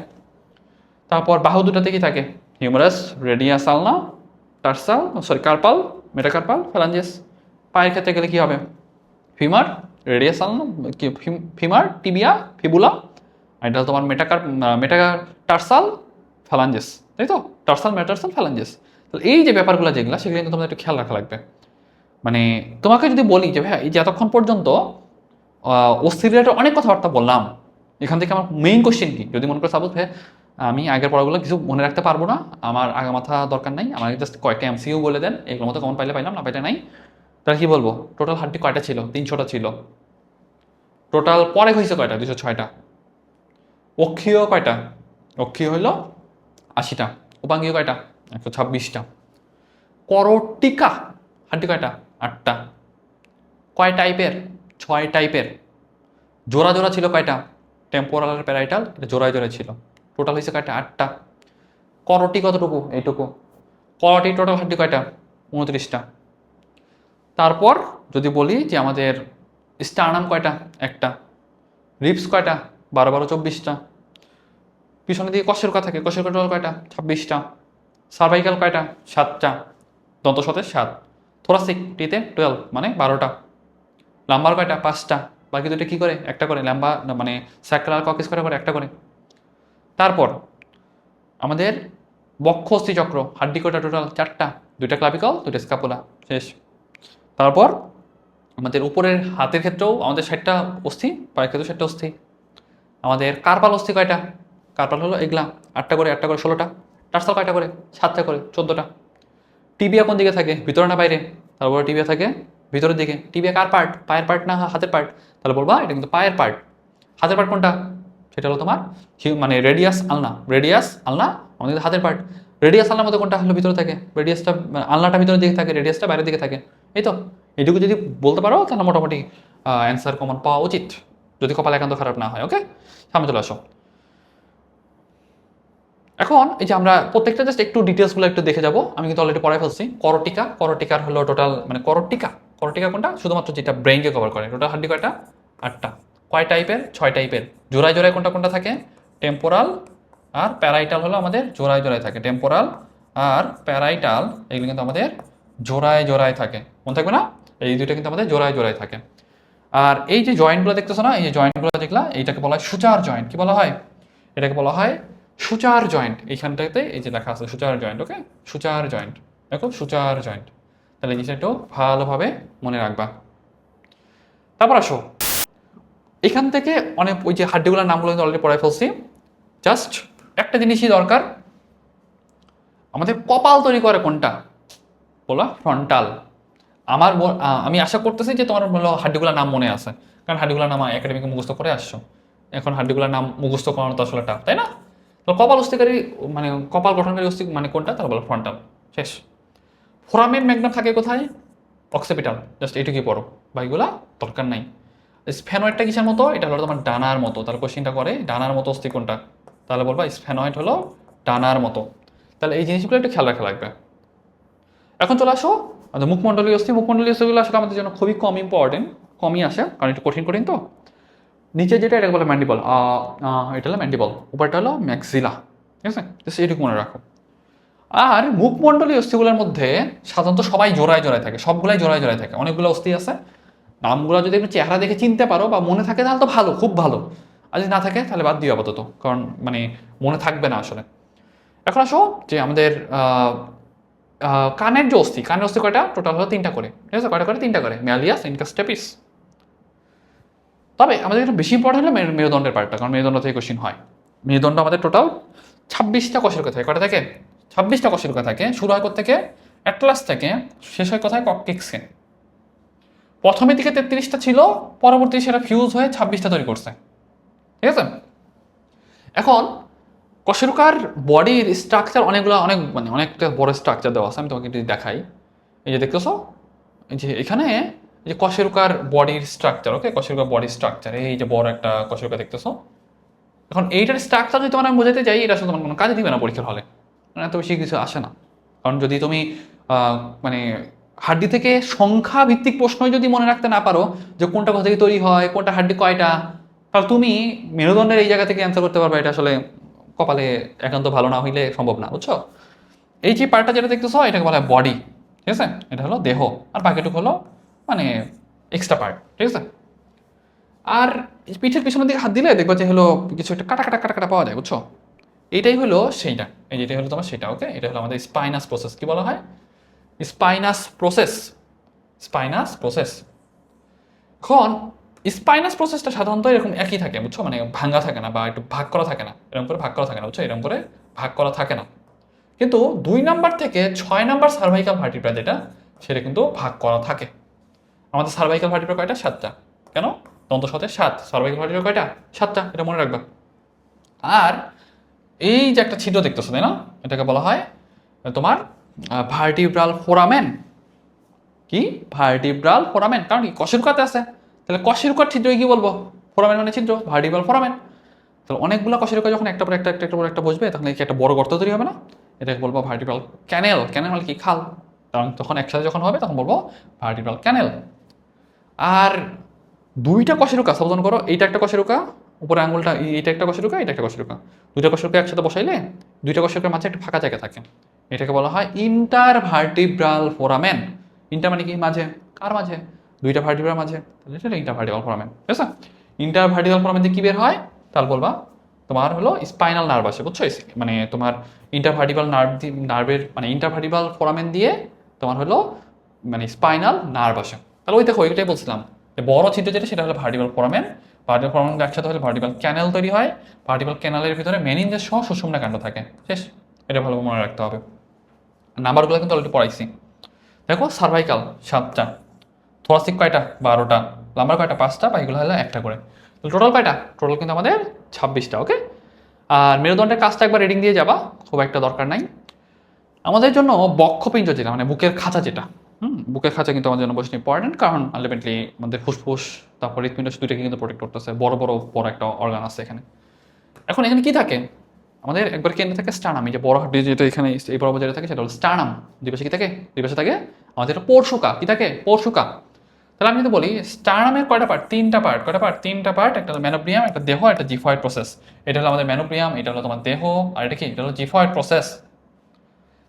তারপর বাহু দুটাতে কি থাকে, হিউমারাস, রেডিয়াস আলনা, টার্সাল, সরি কার্পাল, মেটাকার্পাল, ফ্যালাঞ্জেস। পায়ের ক্ষেত্রে গেলে কি হবে, ফিমার, রেডিয়াস আলনা, কি ফিমার, টিবিয়া, ফিবুলা, আর এটা তোমার মেটাটার্সাল, ফ্যালাঞ্জেস, তাই তো, টার্সাল, মেটাটার্সাল, ফ্যালাঞ্জেস। তাহলে এই যে ব্যাপারগুলো যেগুলো, সেগুলো কিন্তু তোমাদের একটু খেয়াল রাখা লাগবে। মানে তোমাকে যদি বলি যে ভাই এই যে এতক্ষণ পর্যন্ত অস্থির রিলেটেড অনেক কথাবার্তা বললাম, এখান থেকে আমার মেইন কোশ্চেন কি, যদি মনে করো সাপোজ ভাই আমি আগের পড়াগুলো কিছু মনে রাখতে পারবো না, আমার আগা মাথা দরকার নাই, আমাকে জাস্ট কয়েকটা এমসিইউ বলে দেন, এগুলোর মতো কমন পাইলে পাইলাম, না পাইলে নাই, তাহলে কি বলবো, টোটাল হাড্ডি কয়টা ছিল, 300টা ছিল। টোটাল পরে হয়েছে কয়টা, 206টা। অক্ষীয় কয়টা, অক্ষীয় হইল 80টা। উপাঙ্গীয় কয়টা, 126টা। করটিকা হাড্ডি কয়টা, 8টা। কয় টাইপের, 6 টাইপের। জোড়া জোড়া ছিল কয়টা, টেম্পোরাল আর প্যারাইটাল, এটা জোড়ায় জোড়ায় ছিল। টোটাল হয়েছে কয়টা? 8টা। করটি কতটুকু? এইটুকু। করটি টোটাল হাড্ডি কয়টা? 29টা। তারপর যদি বলি যে আমাদের স্টার্নাম কয়টা? একটা। রিপস কয়টা? 12 12 24টা। পিছনের দিকে কশেরুকা থাকে, কশেরুকা টোটাল কয়টা? 26টা। সার্ভাইকাল কয়টা? 7টা। দন্ত সতে 7। থোরাসিক টিতে 12 মানে 12টা। লাম্বার কয়টা? 5টা। বাকি দুটো কি করে? একটা করে। ল্যাম্বা মানে স্যাক্রাল ককিস কয়টা করে? একটা করে। তারপর আমাদের বক্ষ অস্থি চক্র হাড্ডি কয়টা? টোটাল 4টা। 2টা ক্লাভিকল, 2টা স্কাপুলা। শেষ। তারপর আমাদের উপরের হাতের ক্ষেত্রেও আমাদের 60টা অস্থি, পায়ের ক্ষেত্রেও 60টা অস্থি। আমাদের কার্পাল অস্থি কয়টা? কার্পাল হলো এগুলা 8টা করে, 8টা করে 16টা। টার্সাল কয়টা করে? 7টা করে 14টা। টিবিয়া কোন দিকে থাকে? ভিতরে না বাইরে? তারপরে টিবিয়া থাকে ভিতরের দিকে। টিবিয়া কার পার্ট? পায়ের পার্ট না হাতের পার্ট? তাহলে বলবা এটা কিন্তু পায়ের পার্ট। হাতের পার্ট কোনটা? সেটা হলো তোমার মানে রেডিয়াস আলনা। রেডিয়াস আলনা আমাদের হাতের পার্ট। রেডিয়াস আলনার মধ্যে কোনটা হলো ভিতরে থাকে? রেডিয়াসটা আলনাটা ভিতরের দিকে থাকে, রেডিয়াসটা বাইরের দিকে থাকে। এই তো এটুকু যদি বলতে পারো তাহলে মোটামুটি অ্যান্সার কমন পাওয়া উচিত, যদি কপাল একান্ত খারাপ না হয়। ওকে, সামনে চলে আসো। এখন এই যে আমরা প্রত্যেকটা জাস্ট একটু ডিটেলসগুলো একটু দেখে যাব। আমি কিন্তু অলরেডি পড়াই ফেলছি। করটিকা, করটিকার হলো টোটাল মানে করটিকা, করটিকা কোনটা? শুধুমাত্র যেটা ব্রেইনকে কভার করে। টোটাল হাড্ডি কয়টা? 8টা। কয় টাইপের? 6 টাইপের। জোড়ায় জোড়ায় কোনটা কোনটা থাকে? টেম্পোরাল আর প্যারাইটাল হলো আমাদের জোড়ায় জোড়ায় থাকে। টেম্পোরাল আর প্যারাইটাল এগুলো কিন্তু আমাদের জোড়ায় জোড়ায় থাকে। মনে থাকবে না? এই দুইটা কিন্তু আমাদের জোড়ায় জোড়ায় থাকে। আর এই যে জয়েন্টগুলো দেখতেছো না, এই যে জয়েন্টগুলো দেখলা, এইটাকে বলা হয় সূচার জয়েন্ট। কি বলা হয়? এটাকে বলা হয় সূচার জয়েন্ট। এইখানটাতে এই যে লেখা আছে সূচার জয়েন্ট। ওকে, সূচার জয়েন্ট। দেখো সূচার জয়েন্ট। তাহলে এই জিনিসটা একটু ভালোভাবে মনে রাখবা। তারপর আসো, এখান থেকে অনেক ওই যে হাড্ডিগুলোর নামগুলো কিন্তু অলরেডি পড়াই ফেলছি। জাস্ট একটা জিনিসই দরকার, আমাদের কপাল তৈরি করে কোনটা? বলো ফ্রন্টাল। আমি আশা করতেছি যে তোমার বলো হাড্ডিগুলোর নাম মনে আছে, কারণ হাড্ডিগুলোর নাম একাডেমিকে মুখস্থ করে আসছো। এখন হাড্ডিগুলোর নাম মুখস্থ করানো তো আসলে টাফ, তাই না? তো কপাল অস্থিকারী মানে কপাল গঠনকারী অস্থি মানে কোনটা? তাহলে বলো ফ্রন্টাল। শেষ। ফোরামেন ম্যাগনাম থাকে কোথায়? অক্সিপিটাল। জাস্ট এইটুকুই পড়ো, বাকিগুলা দরকার নাই। স্ফেনয়েডটা কিসের মতো? এটা হলো তোমার ডানার মতো। তাহলে কোশ্চিনটা করে ডানার মতো অস্থি কোনটা? তাহলে বলবা স্ফেনয়েড হলো ডানার মতো। তাহলে এই জিনিসগুলো একটু খেয়াল রাখা লাগবে। এখন চলে আসো আমাদের মুখমণ্ডলীয় অস্থি। মুখমণ্ডলীয় অস্থিগুলো আসলে আমাদের জন্য খুবই কম ইম্পর্টেন্ট, কমই আসে, কারণ একটু কঠিন কঠিন তো। নিচে যেটা এটাকে বলে ম্যান্ডিবল, এটা হলো ম্যান্ডিবল, উপরটা হলো ম্যাক্সিলা। ঠিক আছে, জাস্ট এইটুকু মনে রাখো। আর মুখমণ্ডলীয় অস্থিগুলোর মধ্যে সাধারণত সবাই জোড়ায় জোড়ায় থাকে, সবগুলাই জোড়ায় জোড়ায় থাকে। অনেকগুলো অস্থি আছে, নামগুলো যদি একটু চেহারা দেখে চিনতে পারো বা মনে থাকে তাহলে তো ভালো, খুব ভালো। আর যদি না থাকে তাহলে বাদ দিও আপাতত, কারণ মানে মনে থাকবে না আসলে। এখন আসো যে আমাদের কানের যে অস্থি, কানের অস্থি কয়টা? টোটাল হলো 3টা করে। ঠিক আছে, কয়টা করে? 3টা করে। Malleus, incus, stapes. তবে আমাদের একটু বেশি ইম্পর্টেন্ট হলো মেরুদণ্ডের পার্টটা, কারণ মেরুদণ্ড থেকে কোশ্চিন হয়। মেরুদণ্ড আমাদের টোটাল 26টা কশেরুকা থাকে। কয়টা থাকে? 26টা কশেরুকা থাকে। শুরু হয় থেকে অ্যাটলাস থেকে, শেষ হয় কোথায়? ককটিক্সে। প্রথমের দিকে 33টা ছিল, পরবর্তী সেটা ফিউজ হয়ে 26টা তৈরি করছে। ঠিক আছে, এখন কশেরুকার বডির স্ট্রাকচার অনেকগুলো, মানে অনেকটা বড় স্ট্রাকচার দেওয়া আছে। আমি তোমাকে একটু দেখাই। এই যে দেখতেছো, এই যে এখানে এই যে কশেরুকার বডির স্ট্রাকচার। ওকে, কশেরুকার বডি স্ট্রাকচার, এই যে বড় একটা কশেরুকা দেখতেছো। এখন এইটার স্ট্রাকচার যদি তোমার আমি বোঝাতে যাই, এটা আসলে তোমার কোনো কাজে দিবে না পরীক্ষার হলে, মানে এত বেশি কিছু আসে না। কারণ যদি তুমি মানে হাড্ডি থেকে সংখ্যা ভিত্তিক প্রশ্নই যদি মনে রাখতে না পারো যে কোনটা কোথা থেকে তৈরি হয়, কোনটা হাড্ডি কয়টা, তাহলে তুমি মেরুদণ্ডের এই জায়গা থেকে অ্যান্সার করতে পারবে। এটা আসলে কপালে একান্ত ভালো না হইলে সম্ভব না, বুঝছো? এই যে পার্টটা যেটা দেখতেছো এটাকে বলা হয় বডি। ঠিক আছে, এটা হলো দেহ, আর বাকিটুকু হলো মানে এক্সট্রা পার্ট। ঠিক আছে, আর পিঠের পিছনের দিকে হাত দিলে দেখবো যে হলো কিছু একটা কাটা কাটা কাটা কাটা পাওয়া যায়, বুঝছো? এইটাই হলো সেইটা, এই যেটা হলো তোমার সেটা। ওকে, এটা হলো আমাদের স্পাইনাস প্রসেস। কি বলা হয়? Spinous process. Spinous process. এখন স্পাইনাস প্রসেসটা সাধারণত এরকম একই থাকে, বুঝছো? মানে ভাঙা থাকে না বা একটু ভাগ করা থাকে না, এরকম করে ভাগ করা থাকে না, বুঝছো? এরকম করে ভাগ করা থাকে না। কিন্তু 2 নাম্বার থেকে 6 নাম্বার সার্ভাইকাল ভার্টিব্রা যেটা, সেটা কিন্তু ভাগ করা থাকে। আমাদের সার্ভাইকাল ভার্টিব্রা কয়টা? 7টা। কেন? দন্ত সাথে 7, সার্ভাইকাল ভার্টিব্রা কয়টা? 7টা, এটা মনে রাখবা। আর এই যে একটা ছিদ্র দেখতেছো, তাই না? এটাকে বলা হয় তোমার ভার্টিব্রাল ফোরামেন। কি? Vertebral foramen. কারণ কি? কশেরুকাতে আছে, তাহলে কশেরুকার ছিদ্রকে কি বলবো? ফোরামেন মানে ছিদ্র, ভার্টিব্রাল ফোরামেন। তাহলে অনেকগুলো কশেরুকা যখন একটা পর একটা পর একটা বসবে তখন কি একটা বড় গর্ত তৈরি হবে না, এটাকে বলবো ভার্টিব্রাল ক্যানেল। ক্যানেল মানে কি খাল, কারণ তখন একসাথে যখন হবে তখন বলবো ভার্টিব্রাল ক্যানেল। আর দুইটা কশেরুকা সাবধান করো, এইটা একটা কশেরুকা, উপরে আঙুলটা এইটা একটা কশেরুকা, এটা একটা কশেরুকা, দুইটা কশেরুকা একসাথে বসাইলে দুইটা কশেরুকার মাঝে একটা ফাঁকা জায়গা থাকে, এটাকে বলা হয় ইন্টার ভার্টিব্রাল ফোরামেন। ইন্টার মানে কি মাঝে, কার মাঝে, দুইটা ভার্টিব্রাল মাঝে, তাহলে এটা ইন্টার ভার্টিব্রাল ফোরামেন। ঠিক আছে, ইন্টার ভার্টিব্রাল ফোরামেন দিয়ে কি বের হয়, তাহলে বলবা তোমার হলো স্পাইনাল নার্ভ আসে, বুঝছো, মানে তোমার ইন্টারভার্টিব্রাল নার্ভের মানে ইন্টারভার্টিব্রাল ফোরামেন দিয়ে তোমার হলো মানে স্পাইনাল নার্ভ আসে। তাহলে ওই দেখো ওইটাই বলছিলাম যে বড় ছিদ্র যেটা সেটা হলো ভার্টিব্রাল ফোরামেন, ভার্টিব্রাল ফোরামেন একসাথে হলে ভার্টিব্রাল ক্যানেল তৈরি হয়, ভার্টিব্রাল ক্যানেলের ভিতরে মেনিনজাস সহ সুষুম্না কাণ্ড থাকে। শেষ, এটা ভালো মনে রাখতে হবে। নাম্বারগুলো কিন্তু অলরেডি পড়াইছি। দেখো সার্ভাইকাল 7টা, থোরাসিক কয়টা 12টা, লাম্বার কয়টা 5টা, বা এগুলো হলো একটা করে, টোটাল কয়টা, টোটাল কিন্তু আমাদের 26টা। ওকে, আর মেরুদণ্ডের কাজটা একবার রিডিং দিয়ে যাবা, খুব একটা দরকার নাই। আমাদের জন্য বক্ষপিঞ্জ যেটা মানে বুকের খাঁচা যেটা, বুকের খাঁচা কিন্তু আমাদের জন্য বেশ ইম্পর্টেন্ট, কারণ আলটিমেটলি আমাদের ফুসফুস তারপর হৃৎপিণ্ড দুইটাকে কিন্তু প্রোটেক্ট করতেছে, বড় বড় বড় একটা অর্গান আছে এখানে। এখন এখানে কি থাকে, আমাদের একবার কেন্দ্রে থাকে স্টার্নাম, এই যে বড় হাড্ডি যেটা এখানে এই বরাবর যেটা থাকে সেটা হলো স্টার্নাম। দুই পাশে কি থাকে, দুই পাশে থাকে আমাদের পরশুকা, কি থাকে পরশুকা। তাহলে আমি যদি বলি স্টার্নামের কয়টা পার্ট, 3টা পার্ট, কয়টা পার্ট, 3টা পার্ট, একটা হলো ম্যানোব্রিয়াম, একটা দেহ, একটা জিফয়েড প্রসেস। এটা হলো আমাদের ম্যানোব্রিয়াম, এটা হলো তোমার দেহ, আর এটা কি, এটা হলো জিফয়েড প্রসেস।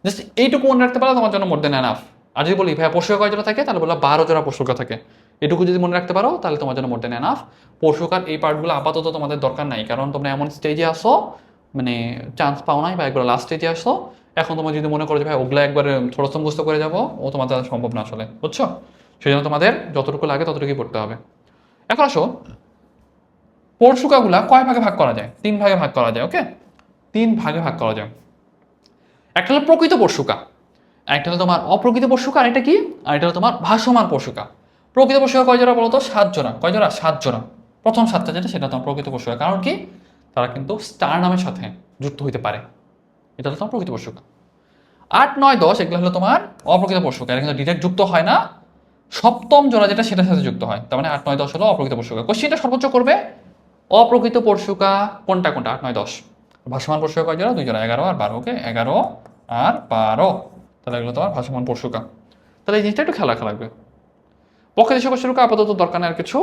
জাস্ট এইটুকু মনে রাখতে পারো তোমার জন্য মোর দেন এনাফ। আর যদি বলি ভাইয়া পরশুকা কয় জোড়া থাকে, তাহলে বললাম 12 জোড়া পরশুকা থাকে। এটুকু যদি মনে রাখতে পারো তাহলে তোমার জন্য মোর দেন এনাফ। পরশুকার এই পার্টগুলো আপাতত তোমাদের দরকার নাই, কারণ তোমরা এমন স্টেজে আসো মানে চান্স পাও নাই, বা একবার লাস্ট স্টেজে আসো। এখন তোমার যদি মনে করো যে ভাই ওগুলা একবারে ছোট মুখস্থ করে যাবো, ও তোমার দ্বারা সম্ভব না আসলে, বুঝছো। সেই জন্য তোমাদের যতটুকু লাগে ততটুকুই পড়তে হবে। এখন আসো পরশুকাগুলা কয় ভাগে ভাগ করা যায়, 3 ভাগে ভাগ করা যায়। ওকে, 3 ভাগে ভাগ করা যায়। একটা হলো প্রকৃত পরশুকা, একটা হলো তোমার অপ্রকৃত পরশুকা, আর এটা কি, আর এটা হলো তোমার ভাসমান পরশুকা। প্রকৃত পরশুকা কয় জোড়া বলো তো, 7 জোড়া। কয় জোড়া, 7 জোড়া। প্রথম 7টা যেটা সেটা তোমার প্রকৃত পরশুকা, কারণ কি, তারা কিন্তু স্টার নামের সাথে যুক্ত হইতে পারে, এটা হলো তোমার প্রকৃত পরশুকা। 8, 9, 10 এগুলো হলো তোমার অপ্রকৃত পরশুকা, এটা কিন্তু ডিরেক্ট যুক্ত হয় না, সপ্তম জোড়া যেটা সেটার সাথে যুক্ত হয়। তার মানে 8, 9, 10 হলো অপ্রকৃত পরশুকা। কোশ্চেনটা সর্বোচ্চ করবে অপ্রকৃত পরশুকা কোনটা কোনটা, 8, 9, 10। ভাসমান পরশুকা কয় জোড়া, 2 জোড়া, 11 আর 12। ওকে, 11 আর 12, তাহলে এগুলো তোমার ভাসমান পরশুকা। তাহলে এই জিনিসটা একটু খেলা লাগবে। বক্ষদেশীয় পরশুকা আপাতত দরকার নেই আর কিছু।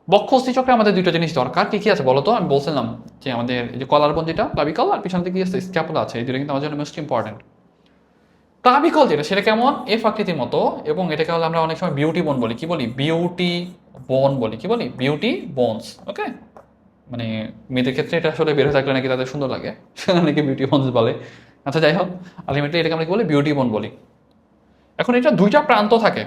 বক্ষ অস্থিচক্রে আমাদের 2টা জিনিস দরকার, কি কি আছে বলো তো। আমি বলছিলাম যে আমাদের এই যে কলারবন যেটা ক্লাভিকল, আর পিছন দিকে আছে স্ক্যাপুলা আছে, এই দুটো কিন্তু আমাদের জন্য মোস্ট ইম্পর্টেন্ট। ক্লাভিকল যেটা সেটা কেমন, এফ আকৃতির মতো, এবং এটাকে হলো আমরা অনেক সময় বিউটি বোন বলি। কি বলি, বিউটি বোন বলি, কি বলি, বিউটি বোনস। ওকে, মানে মেয়েদের ক্ষেত্রে এটা আসলে বের হয়ে থাকলে নাকি তাদের সুন্দর লাগে, সেটা নাকি বিউটি বোনস বলে। আচ্ছা যাই হোক, আলটিমেটলি এটাকে আমরা কি বলি, বিউটি বোন বলি। এখন এটা 2টা প্রান্ত থাকে,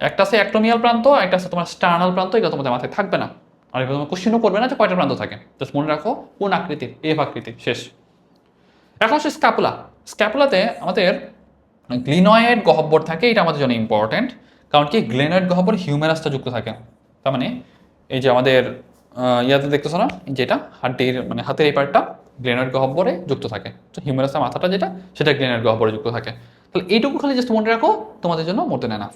একটা আছে অ্যাক্টোমিয়াল প্রান্ত, একটা আছে তোমার স্টার্নাল প্রান্ত। এটা তোমাদের মাথায় থাকবে না, আর এবার তোমার কোশ্চেনও করবে না যে কয়টা প্রান্ত থাকে, জাস্ট মনে রাখো কোন আকৃতির, এফ আকৃতির, শেষ। এখন হচ্ছে স্ক্যাপুলা। স্ক্যাপুলাতে আমাদের গ্লিনয়েড গহ্বর থাকে, এটা আমাদের জন্য ইম্পর্টেন্ট, কারণ কি গ্লিনয়েড গহ্বর হিউমেরাসটা যুক্ত থাকে। তার মানে এই যে আমাদের ইয়াতে দেখতেছো না, যেটা হাড্ডির মানে হাতের এই পার্টটা গ্লিনয়েড গহ্বরে যুক্ত থাকে, তো হিউমেরাসের মাথাটা যেটা সেটা গ্লিনয়েড গহ্বরে যুক্ত থাকে। তাহলে এইটুকু খালি জাস্ট মনে রাখো, তোমাদের জন্য মোর দেন এনাফ।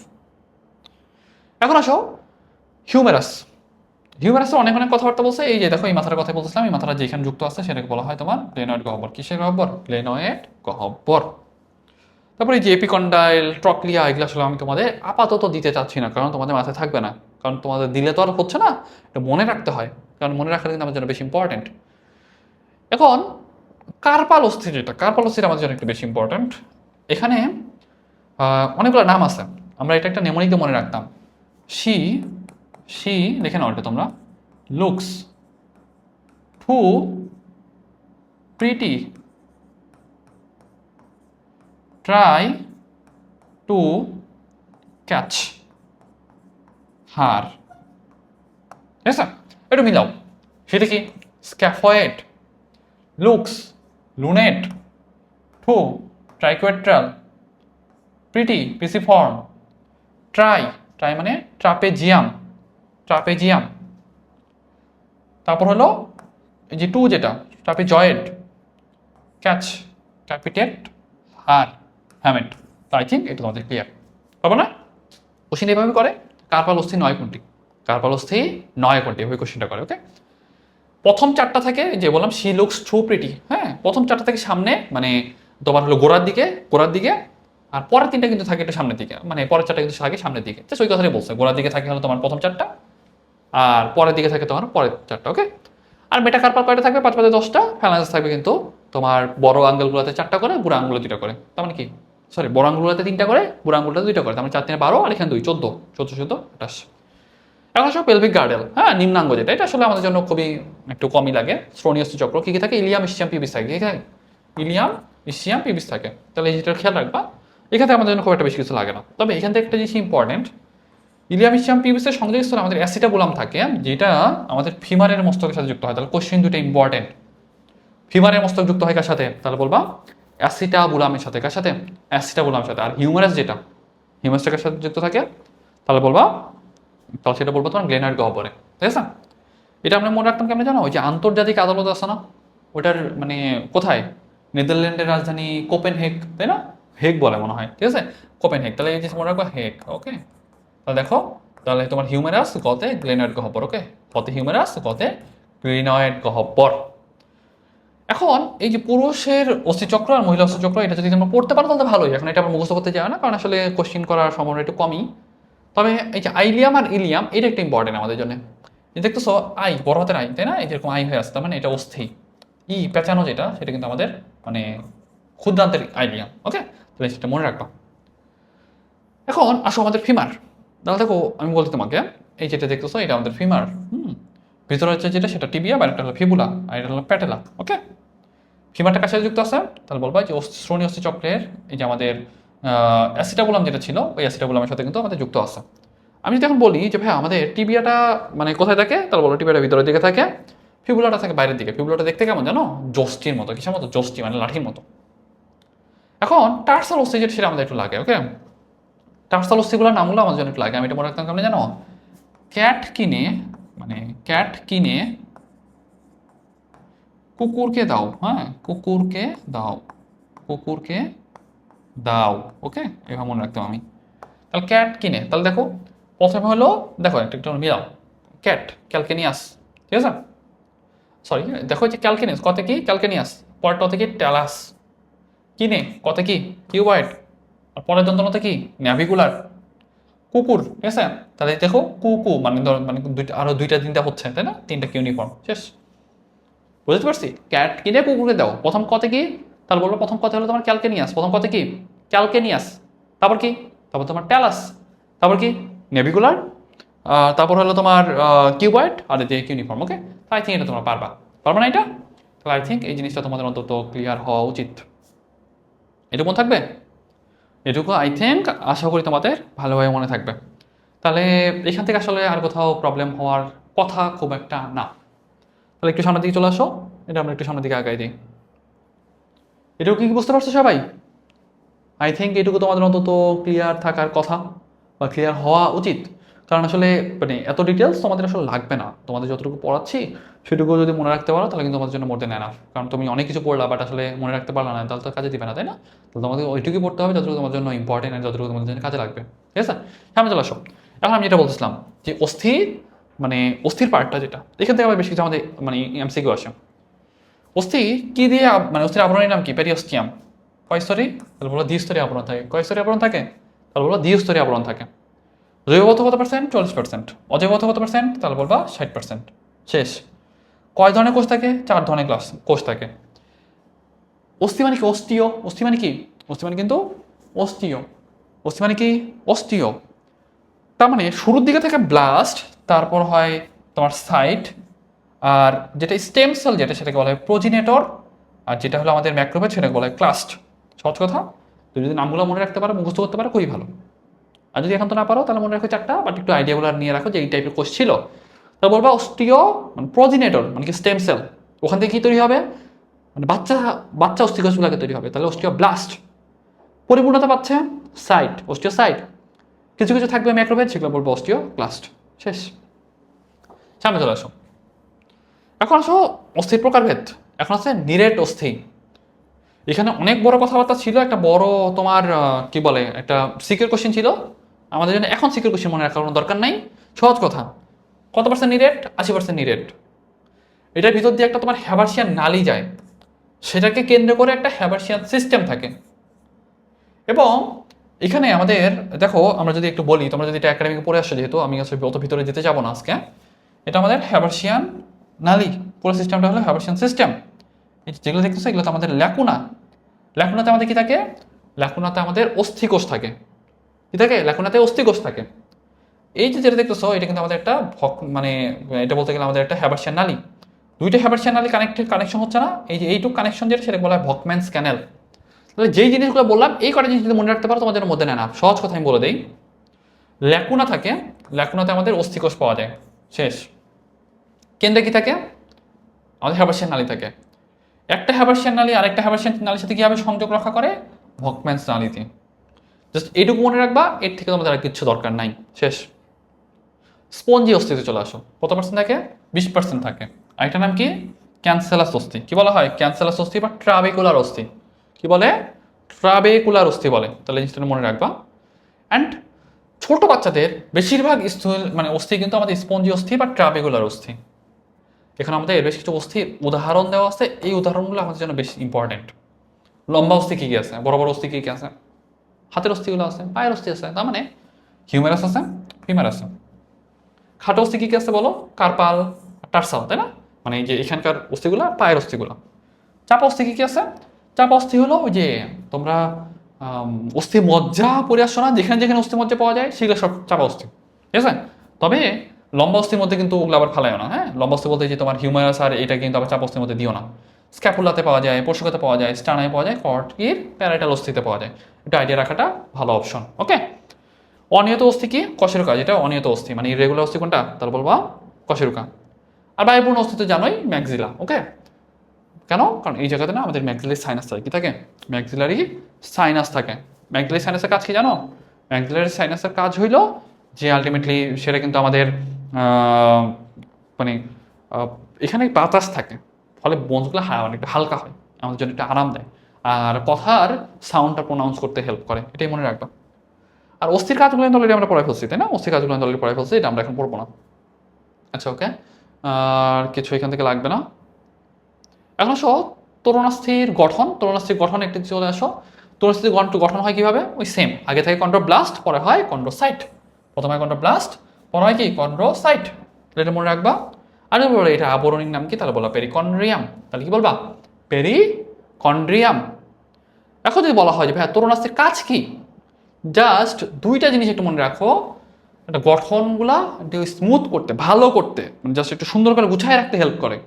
এখন আসো হিউমেরাস। হিউমেরাসের অনেক অনেক কথাবার্তা বলছে, এই যে দেখো এই মাথার কথা বলছিলাম, এই মাথাটা যেখানে যুক্ত আছে সেটাকে বলা হয় তোমার গ্লেনয়েড গহ্বর। কিসের গহ্বর, গ্লেনয়েড গহ্বর। তারপরে এই যে এপিকন্ডাইল, ট্রক্লিয়া, এগুলো আসলে আমি তোমাদের আপাতত দিতে চাচ্ছি না, কারণ তোমাদের মাথায় থাকবে না, কারণ তোমাদের দিলে তো আর হচ্ছে না, এটা মনে রাখতে হয়, কারণ মনে রাখাটা কিন্তু আমাদের জন্য বেশি ইম্পর্টেন্ট। এখন কার্পাল অস্থি, যেটা কার্পাল অস্থিটা আমাদের জন্য একটু বেশি ইম্পর্টেন্ট। এখানে অনেকগুলো নাম আছে, আমরা এটা একটা নেমোনিক দিয়ে মনে রাখতাম। শি, শি লিখে নাও এটা তোমরা, looks to pretty, try to catch her. ঠিক আছে, একটু মিলাও। সেটা কি, scaphoid, looks, lunate, to triquetral, pretty pisiform, try, try মানে ট্রাপেজিয়াম, ট্রাপেজিয়াম। তারপর হলো এই যে 2 যেটা trapezoid, catch, capitate, her, hamate. I think এটা তোমাদের ক্লিয়ার হবে না। কোশ্চিন এইভাবে করে, কার্পাল অস্থি 9 কোনটি, কার্পাল অস্থি 9 কোনটি, ওই কোশ্চিনটা করে। ওকে, প্রথম চারটা থাকে যে বললাম শি লুকস ট্রু প্রিটি, হ্যাঁ, প্রথম চারটা থাকে সামনে, মানে তোমার হলো গোড়ার দিকে, আর পরের তিনটা কিন্তু থাকে একটু সামনের দিকে, মানে পরের চারটা কিন্তু থাকে সামনের দিকে, তো ওই কথাটাই বলছে, গোড়ার দিকে থাকে হলো তোমার প্রথম চারটা, আর পরের দিকে থাকে তোমার পরের চারটা, ওকে। আর মেটাকার্পাল কয়টা থাকবে, 5 5 10টা, ফ্যালান্স থাকবে কিন্তু তোমার বড় আঙ্গুলগুলোতে 4টা করে, বুড়ো আঙ্গুলে 2টা করে, তার মানে কি, সরি, বড় আঙ্গুলগুলোতে 3টা করে, বুড়ো আঙ্গুলটাতে 2টা করে, তার মানে 4 3 12, আর এখানে 2, 14, 14 14 28। এখন আসলে পেলভিক গার্ডেল, হ্যাঁ, নিম্নাঙ্গ যেটা, এটা আসলে আমাদের জন্য খুবই একটু কমই লাগে। শ্রোণীয়স্থ চক্র কি কি থাকে, ইলিয়াম ইসিয়াম পিবিস থাকে, ঠিক আছে, ইলিয়াম ইসিয়াম পিবিস থাকে, তাহলে এই যেটা খেয়াল রাখবা, এখানে আমাদের জন্য খুব একটা বেশি কিছু লাগে না। তবে এখান থেকে একটা জিনিস ইম্পর্টেন্ট, ইলিয়াম ইসিয়াম পিবিসের সংযোগস্থলে আমাদের অ্যাসিটাবুলাম থাকে, যেটা আমাদের ফিমারের মস্তকের সাথে যুক্ত হয়। তাহলে কোশ্চেন দুটো ইম্পর্টেন্ট, ফিমারের মস্তক যুক্ত হয় কার সাথে, তাহলে বলবা অ্যাসিটাবুলামের সাথে, কার সাথে, অ্যাসিটাবুলামের সাথে। আর হিউমারাস যেটা, হিউমারাসটার সাথে যুক্ত থাকে, তাহলে বলবা, তাহলে সেটা বলবো তোমার গ্লেনার্ড গহ্বরে, ঠিক আছে। এটা আমরা মনে রাখতাম কেমন জানো, ওই যে আন্তর্জাতিক আদালত আছে না, ওটার মানে কোথায়, নেদারল্যান্ডের রাজধানী কোপেনহেগ, তাই না, হেগ বলে মনে হয়, ঠিক আছে, কোপেনহেগ, তাহলে এই যে মনে রাখবো হেগ, ওকে। তাহলে দেখো, তাহলে তোমার হিউমেরাস গতে গ্লেনয়েড গহ্বর, ওকে, গতে হিউমেরাস গতে গ্লেনয়েড গহ্বর। এখন এই যে পুরুষের অস্থিচক্র আর মহিলা অস্থিচক্র, এটা যদি তোমরা পড়তে পারো তাহলে ভালোই, এখন এটা আমরা মুখস্থ করতে যাবে না, কারণ আসলে কোশ্চিন করার সম্ভাবনা একটু কমই। তবে এই যে আইলিয়াম আর ইলিয়াম, এটা একটা ইম্পর্টেন্ট আমাদের জন্য। এই দেখতেছো আই, বড় হাতের আই, তাই না, এই যেরকম আই হয়ে আসছে, তার মানে এটা অস্থি। পেঁচানো যেটা, সেটা কিন্তু আমাদের মানে ক্ষুদ্রান্তের আইলিয়াম, ওকে, তাহলে সেটা মনে রাখবা। এখন আসো আমাদের ফিমার, তাহলে দেখো আমি বলছি তোমাকে, এই যেটা দেখতেছো এটা আমাদের ফিমার, ভিতরে হচ্ছে যেটা সেটা টিবিয়া, বা একটা হলো ফিবুলা, আর এটা হলো প্যাটেলা, ওকে। ফিমারটা কার সাথে যুক্ত আছে, তাহলে বলবা যে শ্রোণী অস্থি চক্রের এই যে আমাদের অ্যাসিটাবুলাম যেটা ছিল, ওই অ্যাসিটাবুলামের সাথে কিন্তু আমাদের যুক্ত আছে। আমি যদি এখন বলি যে ভাই আমাদের টিবিয়াটা মানে কোথায় থাকে, তাহলে বলো টিবিয়াটা ভিতরের দিকে থাকে, ফিবুলাটা থাকে বাইরের দিকে। ফিবুলাটা দেখতে কেমন জানো, জস্টির মতো, কিসের মতো, জস্টি মানে লাঠির মতো। এখন টার্সাল অস্থি যেটা, সেটা আমাদের একটু লাগে, ওকে। টার্সাল অস্থিগুলোর নামগুলো আমাদের জন্য একটু লাগে, আমি এটা মনে রাখতাম কেমন জানো, ক্যাট কিনে, মানে ক্যাট কিনে কুকুরকে দাও, হ্যাঁ, কুকুরকে দাও, কুকুরকে দাও, ওকে, এভাবে মনে রাখতাম আমি। তাহলে ক্যাট কিনে, তাহলে দেখো প্রথমে হলো, দেখো একটা একটু মিলাও, ক্যাট ক্যালকেনিয়াস, ঠিক আছে, সরি, দেখো যে ক্যালকেনিয়াস কত কি, ক্যালকেনিয়াস, পরেরটা কি ট্যালাস, কিনে কত কি কিউবয়েড, আর পরের যন্ত্রণাতে কি ন্যাভিকুলার, কুকুর, ঠিক আছে। তাহলে দেখো কুকু মানে ধর মানে দুইটা, আরো দুইটা তিনটা হচ্ছে, তাই না, তিনটা ইউনিফর্ম, শেষ। বুঝতে পারছি, ক্যাট কিনে কুকুরকে দাও, প্রথম কত কি, তাহলে বলবো প্রথম কথা হলো তোমার ক্যালকেনিয়াস, প্রথম কত কি ক্যালকেনিয়াস, তারপর কি, তারপর তোমার ট্যালাস, তারপর কি নেভিকুলার, তারপর হলো তোমার কিউবয়েড, আর এতে ইউনিফর্ম, ওকে। আই থিঙ্ক এটা তোমরা পারবা, পারবা না এটা, তাহলে আই থিঙ্ক এই জিনিসটা তোমাদের অন্তত ক্লিয়ার হওয়া উচিত। এটুকু থাকবে, এটুকু আই থিঙ্ক আশা করি তোমাদের ভালোভাবে মনে থাকবে। তাহলে এখান থেকে আসলে আর কোথাও প্রবলেম হওয়ার কথা খুব একটা না। তাহলে একটু সামনের দিকে চলে আসো, এটা আমরা একটু সামনের দিকে আগাই দিই। এটুকু কি বুঝতে পারছো সবাই? আই থিঙ্ক এটুকু তোমাদের অন্তত ক্লিয়ার থাকার কথা, বা ক্লিয়ার হওয়া উচিত। কারণ আসলে মানে এত ডিটেলস তোমাদের আসলে লাগবে না, তোমাদের যতটুকু পড়াচ্ছি সেটুকু যদি মনে রাখতে পারো তাহলে কিন্তু তোমাদের জন্য মোর দেন এনাফ। কারণ তুমি অনেক কিছু পড়লা বাট আসলে মনে রাখতে পারলা না, তাহলে তো কাজে দিবে না, তাই না? তাহলে তোমাদের ওইটুকুই পড়তে হবে যতটুকু তোমার জন্য ইম্পর্টেন্ট, আর যতটুকু তোমাদের জন্য কাজে লাগবে, ঠিক আছে? সামনে চলে আসো। এখন আমি যেটা বলতেছিলাম যে অস্থির, মানে অস্থির পার্টটা যেটা, এখান থেকে আবার বেশি কিছু আমাদের মানে এমসিকিউ আসে। অস্থি কি দিয়ে মানে অস্থির আবরণের নাম কি, পেরিওস্টিয়াম। কয় স্তরী, তাহলে বলো দ্বিস্তরী আবরণ থাকে। কয় স্তরী আবরণ থাকে, তাহলে বলবো দ্বিস্তরী আবরণ থাকে। জৈবগত কত পার্সেন্ট, 40%। অজৈবগত কত পার্সেন্ট, তাহলে বলবা 60%। শেষ। কয় ধরনের কোষ থাকে, 4 ধরনের কোষ থাকে। অস্থি মানে কি, অস্টিও, অস্থি মানে কি, অস্থি মানে কিন্তু অস্টিও, অস্থি মানে কি অস্টিও। তার মানে শুরুর দিকে থেকে ব্লাস্ট, তারপর হয় তোমার সাইট, আর যেটা স্টেম সেল যেটা সেটাকে বলা হয় প্রোজিনেটর, আর যেটা হলো আমাদের ম্যাক্রোফেজ সেটাকে বলা হয় ক্লাস্ট। সহজ কথা, তুমি যদি নামগুলো মনে রাখতে পারো, মুখস্থ করতে পারো, খুবই ভালো। আর যদি এখন তো না পারো তাহলে মনে রাখো 4টা, বাট একটু আইডিয়াগুলো নিয়ে রাখো যে এই টাইপের কোষ ছিল। তাহলে বলবা অস্টিও মানে প্রোজিনেটর মানে কি স্টেম সেল, ওখান থেকে কি তৈরি হবে, মানে বাচ্চা বাচ্চা অস্থিকোষগুলোকে তৈরি হবে, তাহলে অস্টিও ব্লাস্ট। পরিপূর্ণতা পাচ্ছে সাইট, অস্টিও সাইট। কিছু কিছু থাকবে ম্যাক্রোফেজ, সেগুলো বলবো অস্টিও ক্লাস্ট। শেষ। সামনে চলে আসো। এখন আসো অস্থির প্রকারভেদ। এখন আছে নিরেট অস্থি। এখানে অনেক বড় কথাবার্তা ছিল, একটা বড় তোমার কি বলে একটা সিকিউর কোশ্চেন ছিল আমাদের জন্য। এখন সিকিউর কোশ্চেন মনে রাখার কোনো দরকার নাই, সহজ কথা। কত পার্সেন্ট নিরেট, 80% নিরেট। এটার ভিতর দিয়ে একটা তোমার হ্যাবার্সিয়ান নালী যায়, সেটাকে কেন্দ্র করে একটা হ্যাবার্সিয়ান সিস্টেম থাকে। এবং এখানে আমাদের দেখো, আমরা যদি একটু বলি, তোমরা যদি এটা একাডেমিকে পড়ে আসছো, যেহেতু আমি আসলে অত ভিতরে যেতে যাবো না আজকে, এটা আমাদের হ্যাবার্সিয়ান নালী, পুরো সিস্টেমটা হলো হ্যাবার্সিয়ান সিস্টেম। যেগুলো দেখতেছো এগুলো তো আমাদের ল্যাকুনা। ল্যাকুনাতে আমাদের কি থাকে? ল্যাকুনাতে আমাদের অস্থিকোষ থাকে। কি থাকে? ল্যাকুনাতে অস্থিকোষ থাকে। এই যে যেটা দেখতেছো এটা কিন্তু আমাদের একটা মানে এটা বলতে গেলে আমাদের একটা হ্যাবার্সিয়ান নালী। দুইটা হ্যাবার্সিয়ান নালী কানেকশন হচ্ছে না, এই যে এইটুক কানেকশন যেটা সেটা বলা হয় ভকম্যানস ক্যানেল। তাহলে যেই জিনিসগুলো বললাম এই কটা জিনিস যদি মনে রাখতে পারো তোমাদের মধ্যে নেয় না। সহজ কথা আমি বলে দিই, ল্যাকুনা থাকে, ল্যাকুনাতে আমাদের অস্থিকোষ পাওয়া যায়, শেষ। কেন্দ্রে কি থাকে? আমাদের হ্যাবার্সিয়ান নালী থাকে। একটা হ্যাবার্সিয়ান নালী আরেকটা হ্যাবার্সিয়ান নালীর সাথে কীভাবে সংযোগ রক্ষা করে? ভকম্যানস নালীতে। জাস্ট এইটুকু মনে রাখবা, এর থেকে তোমাদের আর কিছু দরকার নাই, শেষ। স্পঞ্জি অস্থিতে চলে আসো, কত পার্সেন্ট থাকে? 20% থাকে। আরেকটা নাম কি? ক্যান্সেলাস অস্থি। কি বলা হয়? ক্যান্সেলাস অস্থি বা ট্রাবেকুলার অস্থি। কি বলে? ট্রাবেকুলার অস্থি বলে। তাহলে এই জিনিসটা মনে রাখবা। অ্যান্ড ছোট বাচ্চাদের বেশিরভাগ স্থূল মানে অস্থি কিন্তু আমাদের স্পঞ্জি অস্থি বা ট্রাবেকুলার অস্থি। এখানে আমাদের বেশ কিছু অস্থির উদাহরণ দেওয়া আছে, এই উদাহরণগুলো আমাদের জন্য বেশ ইম্পর্টেন্ট। লম্বা অস্থি কী কী আছে? বড় বড় অস্থি কী কী আছে? হাতের অস্থিগুলো আছে, পায়ের অস্থি আছে, তার মানে হিউমেরাস আছে, ফিমার আছে। খাটো অস্থি কী কী আছে বলো? কার্পাল, টার্সাল, তাই না? মানে এই যে এখানকার অস্থিগুলো, পায়ের অস্থিগুলো। চাপা অস্থি কী কী আছে? চাপা অস্থি হলো ওই যে তোমরা অস্থি মজ্জা পড়ে আসছো না, যেখানে যেখানে অস্থি মজ্জা পাওয়া যায় সেগুলো সব চাপা অস্থি, ঠিক আছে? তবে লম্বা অস্থির মধ্যে কিন্তু ওগুলো আবার ফালাইও না, হ্যাঁ? লম্বা অস্থি বলতে যে তোমার হিউমারাস আর এটা কিন্তু আবার চাপা অস্থির মধ্যে দিও না। স্ক্যাপুলাতে পাওয়া যায়, পোষকাতে পাওয়া যায়, স্টানায় পাওয়া যায়, কর্টির প্যারাইটাল অস্থিতে পাওয়া যায়। এটা আইডিয়া রাখাটা ভালো অপশন, ওকে? অনিয়ত অস্থি কি? কশেরুকা, যেটা অনিয়ত অস্থি মানে ইরেগুলার অস্থি কোনটা তাহলে বলবা কশেরুকা। আর বায়ুপূর্ণ অস্থি তো জানোই, ম্যাক্সিলা, ওকে? কেন? কারণ এই জায়গাতে না আমাদের ম্যাক্সিলারি সাইনাস থাকে, কি থাকে? ম্যাক্সিলারি সাইনাস থাকে। ম্যাক্সিলারি সাইনাসের কাজ কি জানো? ম্যাক্সিলারি সাইনাসের কাজ হইল যে আলটিমেটলি সেটা কিন্তু আমাদের মানে এখানে বাতাস থাকে, ফলে বোনসগুলো অনেকটা হালকা হয়, আমাদের জন্য একটা আরাম দেয়, আর কথার সাউন্ডটা প্রোনাউন্স করতে হেল্প করে, এটাই মনে রাখবা। আর অস্থির কাজগুলো অলরেডি আমরা পড়াই ফেলছি, তাই না? অস্থির কাজগুলো অলরেডি পড়াই ফেলছি, এটা আমরা এখন পড়বো না। আচ্ছা, ওকে। আর কিছু এখান থেকে লাগবে না। এখন আসো তরুণাস্থির গঠন। তরুণাস্থির গঠন একটু চলে আসো। তরুণাস্থির গঠন হয় কিভাবে? ওই সেম, আগে থেকে কন্ড্রোব্লাস্ট, পরে হয় কন্ড্রোসাইট। প্রথমে হয় কন্ড্রোব্লাস্ট, পরে হয় কি? কন্ড্রোসাইট। এটা মনে রাখবা। আর যদি বলো এটা আবরণীর নাম কি, তাহলে বলা পেরিকন্ড্রিয়াম। তাহলে কি বলবা? পেরিকন্ড্রিয়াম। এখন যদি বলা হয় যে ভাই তরুণাস্থির কাজ কি, জাস্ট দুইটা জিনিস একটু মনে রাখো। একটা গঠনগুলা একটু স্মুথ করতে, ভালো করতে, জাস্ট একটু সুন্দর করে গুছায় রাখতে হেল্প করে।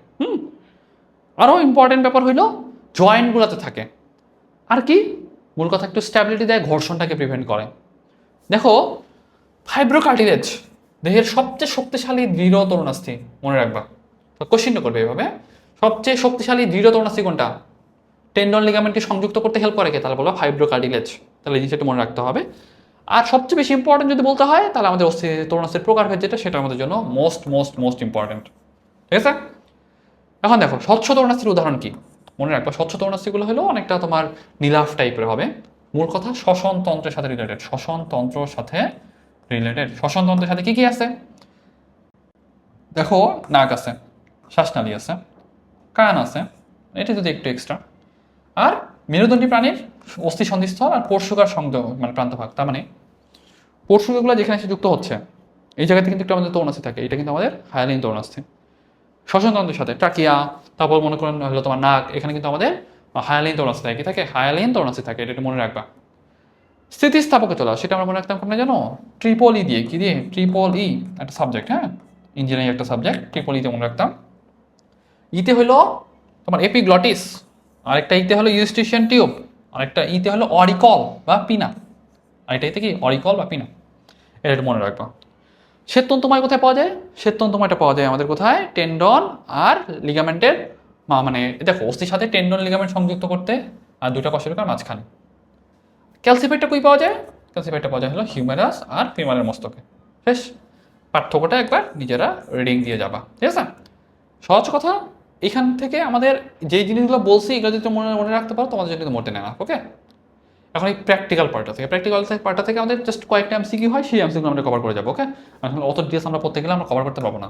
আরও ইম্পর্টেন্ট ব্যাপার হইলো জয়েন্টগুলোতে থাকে। আর কি? মূল কথা একটু স্ট্যাবিলিটি দেয়, ঘর্ষণটাকে প্রিভেন্ট করে। দেখো, ফাইব্রোকার্টিলেজ দেহের সবচেয়ে শক্তিশালী দৃঢ় তরুণাস্থি, মনে রাখবা। তো কোশ্চিনটা করবে এভাবে, সবচেয়ে শক্তিশালী দৃঢ় তরুণাস্থি কোনটা? টেন্ডন লিগামেন্টকে সংযুক্ত করতে হেল্প করে কে? তাহলে বলবো ফাইব্রোকার্টিলেজ। তাহলে এই জিনিসটা মনে রাখতে হবে। আর সবচেয়ে বেশি ইম্পর্টেন্ট যদি বলতে হয় তাহলে আমাদের তরুণাস্থির প্রকারভেদ যেটা, সেটা আমাদের জন্য মোস্ট ইম্পর্টেন্ট, ঠিক আছে? এখন দেখো স্বচ্ছ তরুণাস্থির উদাহরণ কি? মনে রাখবা, স্বচ্ছ তরুণাস্থিগুলো হলো অনেকটা তোমার নীলাভ টাইপের হবে। মূল কথা শ্বসন তন্ত্রের সাথে রিলেটেড। শ্বসন তন্ত্রের সাথে রিলেটেড। শ্বসন তন্ত্রের সাথে কি কি আছে? দেখো, নাক আছে, শ্বাসনালী আছে, কান আছে, এটা যদি একটু এক্সট্রা। আর মেরুদণ্ডী প্রাণীর অস্থি সন্ধিস্থল আর পরশুকার সংযোগ মানে প্রান্তভাগ, তার মানে পরশুকাগুলো যেখানে এসে যুক্ত হচ্ছে এই জায়গাতে কিন্তু একটু আমাদের তরুণাস্থি থাকে, এটা কিন্তু আমাদের হায়ালিন তরুণাস্থি। শ্বসনতন্ত্রের সাথে ট্রাকিয়া, তারপর মনে করেন হলো তোমার নাক, এখানে কিন্তু আমাদের হায়ালিন তরুণাস্থি থাকে। কি থাকে? হায়ালিন তরুণাস্থি থাকে, এটা একটু মনে রাখবা। স্থিতিস্থাপকে চলে সেটা আমরা মনে রাখতাম কেমন জানো? ট্রিপল ই দিয়ে। কি দিয়ে? ট্রিপল ই, একটা সাবজেক্ট, হ্যাঁ, ইঞ্জিনিয়ারিং একটা সাবজেক্ট, ট্রিপল ইতে মনে রাখতাম। ইতে হলো তোমার এপিগ্লটিস, আরেকটা ইতে হলো ইউস্টিশিয়ান টিউব, আরেকটা ইতে হলো অরিকল বা পিনা, আরেকটা ইতে কি? অরিকল বা পিনা। এটা একটু মনে রাখবা। শ্বেততন্তুময় কোথায় পাওয়া যায়? শ্বেততন্তুময়টা পাওয়া যায় আমাদের কোথায়? টেন্ডন আর লিগামেন্টের মানে দেখো অস্থির সাথে টেন্ডন লিগামেন্ট সংযুক্ত করতে আর দুটা কশেরুকার মাঝখানে। ক্যালসিফাইডটা কই পাওয়া যায়? ক্যালসিফাইডটা পাওয়া যায় হলো হিউমেরাস আর ফিমারের মস্তকে, শেষ। পার্থক্যটা একবার নিজেরা রিডিং দিয়ে যাবা, ঠিক আছে? সহজ কথা, এখান থেকে আমাদের যেই জিনিসগুলো বলছি এগুলো যদি মনে রাখতে পারো তোমাদের জন্য কিন্তু মোটে নেওয়া, ওকে? এখন এই প্র্যাকটিক্যাল পার্টটা থেকে আমাদের জাস্ট কয়েকটা এমসিকিউ হয়, সেই এমসিকিউ আমরা কভার করে যাবো, ওকে? আসলে অত ডিটেলস আমরা পড়তে গেলে আমরা কভার করতে পারবো না।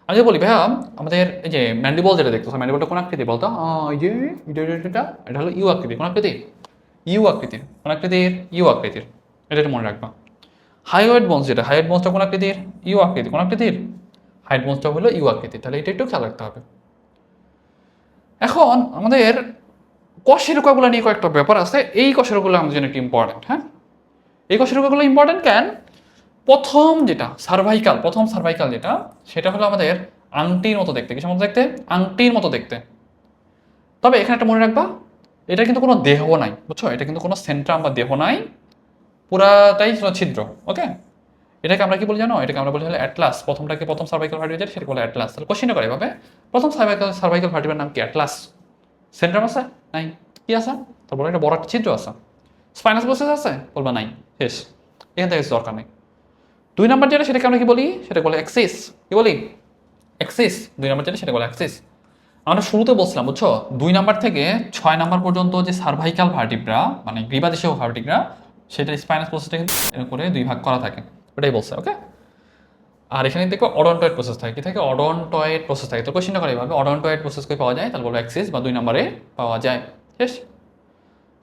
আমি যদি বলি ভাইয়া আমাদের এই যে ম্যান্ডিবল যেটা দেখতেছো, ম্যান্ডিবলটা কোন আকৃতি বলতো? এই যে এটা হলো ইউ আকৃতি। কোন আকৃতি? ইউ আকৃতির। কোন আকৃতির? ইউ আকৃতির। এটা মনে রাখবা। হাইওয়েড বোনস যেটা, হাইওয়েড বোনসটা কোন আকৃতির? ইউ আকৃতি। কোন আকৃতির? হাইট বোনসটা হলো ইউ আকৃতি। তাহলে এটা একটু খেয়াল রাখতে হবে। এখন আমাদের কশেরুকাগুলো নিয়ে কয়েকটা ব্যাপার আছে। এই কশেরুকাগুলো আমাদের জন্য একটু ইম্পর্টেন্ট। হ্যাঁ, এই কশেরুকাগুলো ইম্পর্টেন্ট কেন? প্রথম সার্ভাইকাল যেটা, সেটা হলো আমাদের আংটির মতো দেখতে। কিসের মতো দেখতে? আংটির মতো দেখতে। তবে এখানে একটা মনে রাখবা, এটা কিন্তু কোনো দেহ নাই, বুঝছো? এটা কিন্তু কোনো সেন্ট্রাম বা দেহ নাই, পুরাটাই ছিল ছিদ্র। ওকে, এটাকে আমরা কি বলি জানো? এটাকে আমরা বলি হলো অ্যাটলাস। প্রথম সার্ভাইকাল ভার্টিব্রা সেটা বলে অ্যাটলাস। তাহলে কোশ্চেন করে এভাবে, প্রথম সার্ভাইকাল ভার্টিব্রার নাম কি? অ্যাটলাস। সেন্ট্রাম আছে? নাই। কি আছে? তারপর একটা বড় একটা ছিদ্র আছে। স্পাইনাস প্রসেস আছে? বলবা নাই, শেষ। এখান থেকে দরকার নেই। 2 নাম্বার যেটা, সেটাকে আমরা কি বলি? সেটা বলে অ্যাক্সিস। কি বলি? অ্যাক্সিস। 2 নাম্বার যেটা, সেটা বলে অ্যাক্সিস। আমরা শুরুতে বলছিলাম, বুঝছো, 2 নাম্বার থেকে 6 নাম্বার পর্যন্ত যে সার্ভাইকাল ভার্টিব্রা মানে গ্রীবাদেশীয় ভার্টিব্রা, সেটা স্পাইনাস প্রসেসটা কিন্তু এরকম করে 2 ভাগ করা থাকে। ওটাই বলছে। ওকে, আর এখানে দেখো অডন্টয়েড প্রসেস থাকে। কি থাকে? অডন্টয়েড প্রসেস থাকে। তো কোশ্চেনটা করে এইভাবে, অডন্টয়েড প্রসেস করে পাওয়া যায়, তাহলে বলবো অ্যাক্সিস বা 2 নাম্বারে পাওয়া যায়। শেষ।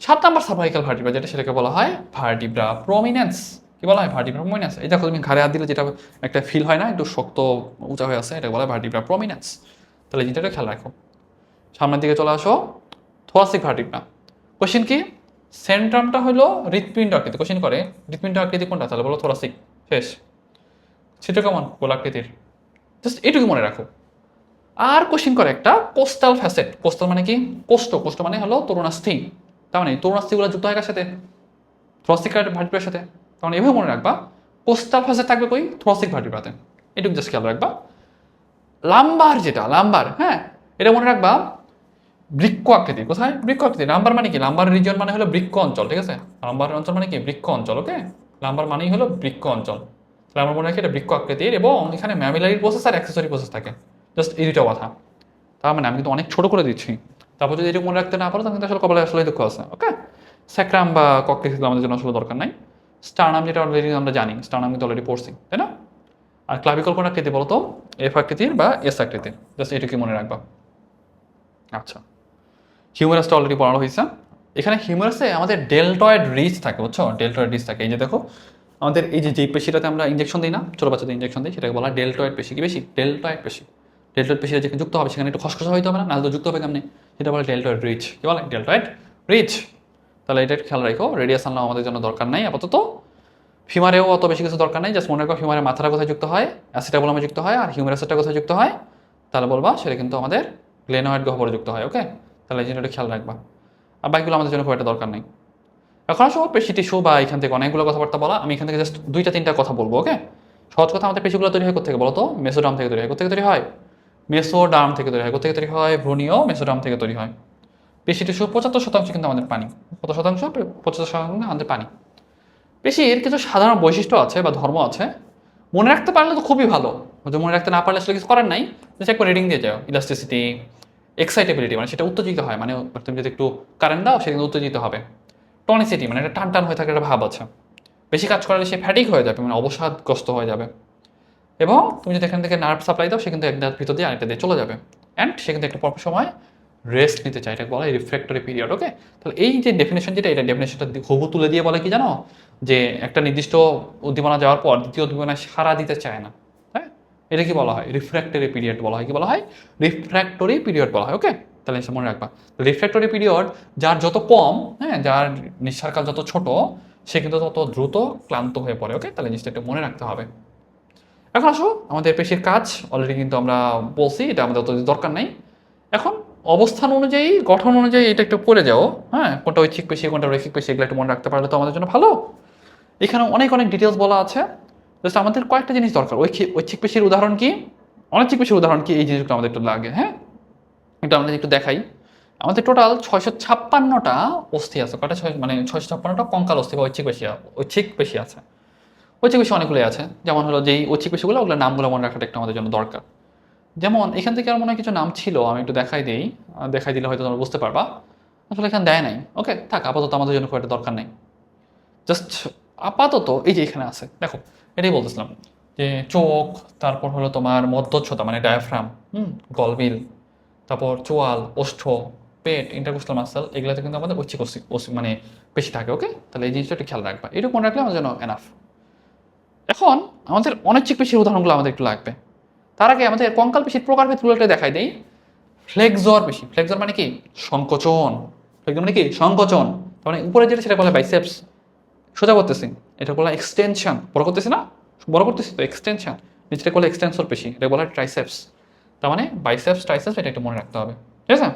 7 নাম্বার সার্ভাইকাল ভার্টিব্রা যেটা, সেটাকে বলা হয় ভার্টিব্রা প্রমিনেন্স। কি বলা হয়? Vertebra prominence. এই দেখো তুমি ঘাড়ে হাত দিলে যেটা একটা ফিল হয় না, একটু শক্ত উঁচা হয়ে আছে, এটা বলা হয় ভার্টিব্রা প্রমিনেন্স। তাহলে যেটা খেয়াল রাখো। সামনের দিকে চলে আসো, থোরাসিক ভার্টিব্রা। কোশ্চেন কি? সেন্ট্রামটা হলো হৃৎপিণ্ড আকৃতি। কোশ্চেন করে হৃৎপিণ্ড আকৃতি কোনটা? তাহলে বলো থোরাসিক। শেষ। ছিদ্র কেমন? গোলাকৃতির। জাস্ট এটুকু মনে রাখো। আর কোশ্চেন করে একটা কোস্টাল ফ্যাসেট। কোস্টাল মানে কি? কোষ্ট মানে হলো তরুণাস্থি। তার মানে তরুণাস্থিগুলো যুক্ত হয় কার সাথে? থ্রসিক ভার্টিব্রার সাথে। তার মানে এভাবে মনে রাখবা, কোস্টাল ফ্যাসেট থাকবে কই? থ্রসিক ভার্টিব্রাতে। এটুকু জাস্ট খেয়াল রাখবা। লাম্বার যেটা, লাম্বার, হ্যাঁ, এটা মনে রাখবা বৃক্ষ আকৃতি। কোথায়? বৃক্ষ আকৃতি। লাম্বার মানে কি? লাম্বার রিজন মানে হলো বৃক্ষ অঞ্চল। ঠিক আছে, লাম্বার অঞ্চল মানে কি? বৃক্ষ অঞ্চল। ওকে, লাম্বার মানেই হলো বৃক্ষ অঞ্চল। তাহলে আমরা মনে রাখি এটা বৃক্ষ আকৃতির, এবং এখানে ম্যামিলারি প্রসেস আর অ্যাক্সেসরি প্রসেস থাকে। জাস্ট এই দুটো কথা। তার মানে আমি কিন্তু অনেক ছোট করে দিচ্ছি। তারপর যদি এটুকু মনে রাখতে না পারো, তাহলে কিন্তু আসলে কপালে আসলে দুঃখ আছে। ওকে, স্যাক্রাম বা ককটেক্স আমাদের জন্য আসলে দরকার নাই। স্টারনাম যেটা অলরেডি আমরা জানি, স্টারনাম কিন্তু অলরেডি পড়ছি, তাই না? আর ক্লাভিকল কোন আকৃতি বলতো? এফ আকৃতির বা এস আকৃতির। জাস্ট এটুকুই মনে রাখবা। আচ্ছা, হিউমারাসটা অলরেডি পড়ানো হয়েছে। এখানে হিউমারাসে আমাদের ডেল্টয়েড রিচ থাকে, বুঝছো? ডেল্টয়েড রিচ থাকে। এই যে দেখো, আমাদের এই যে পেশিটাতে আমরা ইঞ্জেকশন দিই না, ছোট বাচ্চাদের ইঞ্জেকশন দিই, সেটাকে বলা হয় ডেল্টয়েড পেশি। কি পেশি? ডেল্টয়েড পেশি। ডেল্টয়েড পেশিটা যেখানে যুক্ত হবে, সেখানে একটু খসখসা হইতে হবে না, নাহলে তো যুক্ত হবে কেমনি? সেটা বলে ডেল্টয়েড রিচ। কি বলে? Deltoid ridge. তাহলে এটা একটু খেয়াল রাখো। রেডিয়াস আনলাম আমাদের জন্য দরকার নাই আপাতত। ফিমারেও অত বেশি কিছু দরকার নাই। জাস্ট মনে রাখো ফিমারের মাথাটা কোথায় যুক্ত হয়, অ্যাসিটাবুলামে যুক্ত হয়, আর হিউমারাসটা কোথায় যুক্ত হয়, তাহলে বলবা সেটা কিন্তু আমাদের গ্লেনয়েড গহ্বরে যুক্ত হয়। ওকে, তাহলে এই জিনিসটা খেয়াল রাখবা। আর বাকিগুলো আমাদের জন্য খুব একটা দরকার নেই। এখন আসো পেশি টিস্যু বা এখান থেকে অনেকগুলো কথাবার্তা বলা, আমি এখান থেকে জাস্ট 2-3টা কথা বলবো। ওকে, সহজ কথা, আমাদের পেশিগুলো তৈরি হয় কোথেকে বলো তো? মেসোডার্ম থেকে তৈরি হয়। কোথেকে তৈরি হয়? মেসোডার্ম থেকে তৈরি হয়। কোথেকে তৈরি হয়? ভ্রূণীয় মেসোডার্ম থেকে তৈরি হয়। পেশি টিস্যু 75% কিন্তু আমাদের পানি। কত শতাংশ? 75% আমাদের পানি। পেশির কিছু সাধারণ বৈশিষ্ট্য আছে বা ধর্ম আছে, মনে রাখতে পারলে তো খুবই ভালো। যদি মনে রাখতে না পারলে আসলে কিছু করার নাই, জাস্ট একবার রিডিং দিয়ে যাও। ইলাস্টিসিটি, এক্সাইটেবিলিটি মানে সেটা উত্তেজিত হয়, মানে তুমি যদি একটু কারেন্ট দাও সেটা উত্তেজিত হবে। টনিসিটি মানে এটা টান টান হয়ে থাকে, একটা ভাব আছে। বেশি কাজ করালে সে ফ্যাটিক হয়ে যাবে, মানে অবসাদগ্রস্ত হয়ে যাবে। এবং তুমি যদি এখান থেকে নার্ভ সাপ্লাই দাও, সে কিন্তু একটা ভিতর দিয়ে আরেকটা দিয়ে চলে যাবে। অ্যান্ড সে কিন্তু একটা পর সময় রেস্ট নিতে চায়। এটাকে বলা হয় রিফ্র্যাক্টরি পিরিয়ড। ওকে, তাহলে এই যে ডেফিনেশন যেটা, এটা ডেফিনেশনটা হুবহু তুলে দিয়ে বলে কি জানো? যে একটা নির্দিষ্ট উদ্দীপনা যাওয়ার পর দ্বিতীয় উদ্দীপনায় সাড়া দিতে চায় না। হ্যাঁ, এটা কি বলা হয়? রিফ্র্যাক্টরি পিরিয়ড বলা হয়। কি বলা হয়? রিফ্র্যাক্টরি পিরিয়ড বলা হয়। ওকে, তাহলে এটা মনে রাখবা। রিফ্র্যাক্টরি পিরিয়ড যার যত কম, হ্যাঁ, যার নিঃশ্বাসকাল যত ছোট, সে কিন্তু তত দ্রুত ক্লান্ত হয়ে পড়ে। ওকে, তাহলে জিনিসটা একটু মনে রাখতে হবে। এখন আসো আমাদের পেশির কাজ অলরেডি কিন্তু আমরা বলছি, এটা আমাদের অত দরকার নাই। এখন অবস্থান অনুযায়ী, গঠন অনুযায়ী এটা একটু পড়ে যাও। হ্যাঁ, কোনটা ঐচ্ছিক পেশি, কোনটা রৈখিক পেশি, এগুলো একটু মনে রাখতে পারলে তো আমাদের জন্য ভালো। এখানে অনেক অনেক ডিটেলস বলা আছে। জাস্ট আমাদের কয়েকটা জিনিস দরকার। ঐচ্ছিক পেশির উদাহরণ কি, অনৈচ্ছিক পেশির উদাহরণ কি, এই জিনিসগুলো আমাদের একটু লাগে। হ্যাঁ, এটা আমরা একটু দেখাই। আমাদের টোটাল 656টা অস্থি আছে। কটা? মানে 656টা কঙ্কাল অস্থি বা ঐচ্ছিক পেশি আছে। ঐচ্ছিক পেশি অনেকগুলোই আছে। যেমন হলো যেই ঐচ্ছিক পেশিগুলো, ওগুলোর নামগুলো মনে রাখাটা একটু আমাদের জন্য দরকার। যেমন এখান থেকে আর মনে হয় কিছু নাম ছিল, আমি একটু দেখাই দিই। দেখাই দিলে হয়তো তোমরা বুঝতে পারবা। আসলে এখানে দেয় নাই। ওকে, থাক, আপাতত আমাদের জন্য খুব একটা দরকার নেই। জাস্ট আপাতত এই যে এখানে আছে, দেখো, এটাই বলতেছিলাম। যে চোখ, তারপর হলো তোমার মধ্যচ্ছদা মানে ডায়াফ্রাম, গলবিল, তারপর চোয়াল, ওষ্ঠ, পেট, ইন্টারকোস্টাল মাসল, এগুলোতে কিন্তু আমাদের ঐচ্ছিক মানে বেশি থাকে। ওকে, তাহলে এই জিনিসটা একটু খেয়াল রাখবা, এটুকু মনে রাখলে আমাদের জন্য এনাফ। এখন আমাদের অনৈচ্ছিক পেশির উদাহরণগুলো আমাদের একটু লাগবে। তার আগে আমাদের কঙ্কাল পেশির প্রকারভেদগুলো একটু দেখাই দেই। ফ্লেক্সর পেশি, ফ্লেক্সর মানে কি সংকোচন, ফ্লেক্সর মানে কি সংকোচন, তার মানে উপরে যেটা সেটা বলে বাইসেপস, সোজা করতেছি, এটা বলা এক্সটেনশন, বড় করতেছি না, বড় করতেছি তো এক্সটেনশন, নিচেটা বলে এক্সটেন্সর পেশি, এটা বলা ট্রাইসেপস। তার মানে বাইসেপস ট্রাইসেপস এটা একটু মনে রাখতে হবে, ঠিক আছে।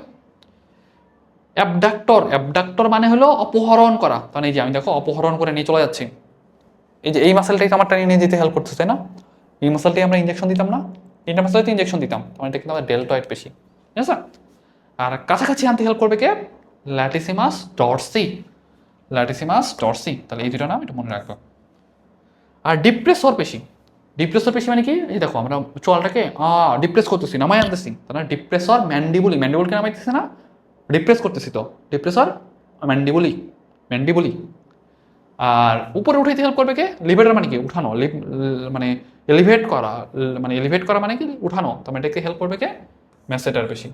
অ্যাবডাক্টর, অ্যাবডাক্টর মানে হলো অপহরণ করা, তার মানে এই যে আমি দেখো অপহরণ করে নিয়ে চলে যাচ্ছি, এই যে এই মাসেলটাই আমার টানিয়ে নিয়ে যেতে হেল্প করতেছে, তাই না? এই মাসেলটাই আমরা ইঞ্জেকশন দিতাম না, এটা মাসেলটাই ইঞ্জেকশন দিতাম, মানে এটা কিন্তু আমাদের ডেল্টয়েড পেশি, ঠিক আছে। আর কাছাকাছি আনতে হেল্প করবে কে? ল্যাটিসিমাস ডরসি, ল্যাটিসিমাস ডরসি, তাহলে এই দুটো নাম এটা মনে রাখবো। আর ডিপ্রেসর পেশি, ডিপ্রেসর পেশি মানে কি, এই দেখো আমরা চোয়ালটাকে ডিপ্রেস করতেছি, নামাই আনতেছি, তাহলে ডিপ্রেসর ম্যান্ডিবুলি, ম্যান্ডিবুলকে নামাইতেছে না, ডিপ্রেস করতেছি তো, ডিপ্রেসর ম্যান্ডিবুলি, ম্যান্ডিবুলি। আর উপরে উঠাইতে হেল্প করবে কে? লিভেটার মানে কি উঠানো, মানে এলিভেট করা, মানে এলিভেট করা মানে কি উঠানো, তো এটাকে হেল্প করবে কে? ম্যাসেটার পেশি।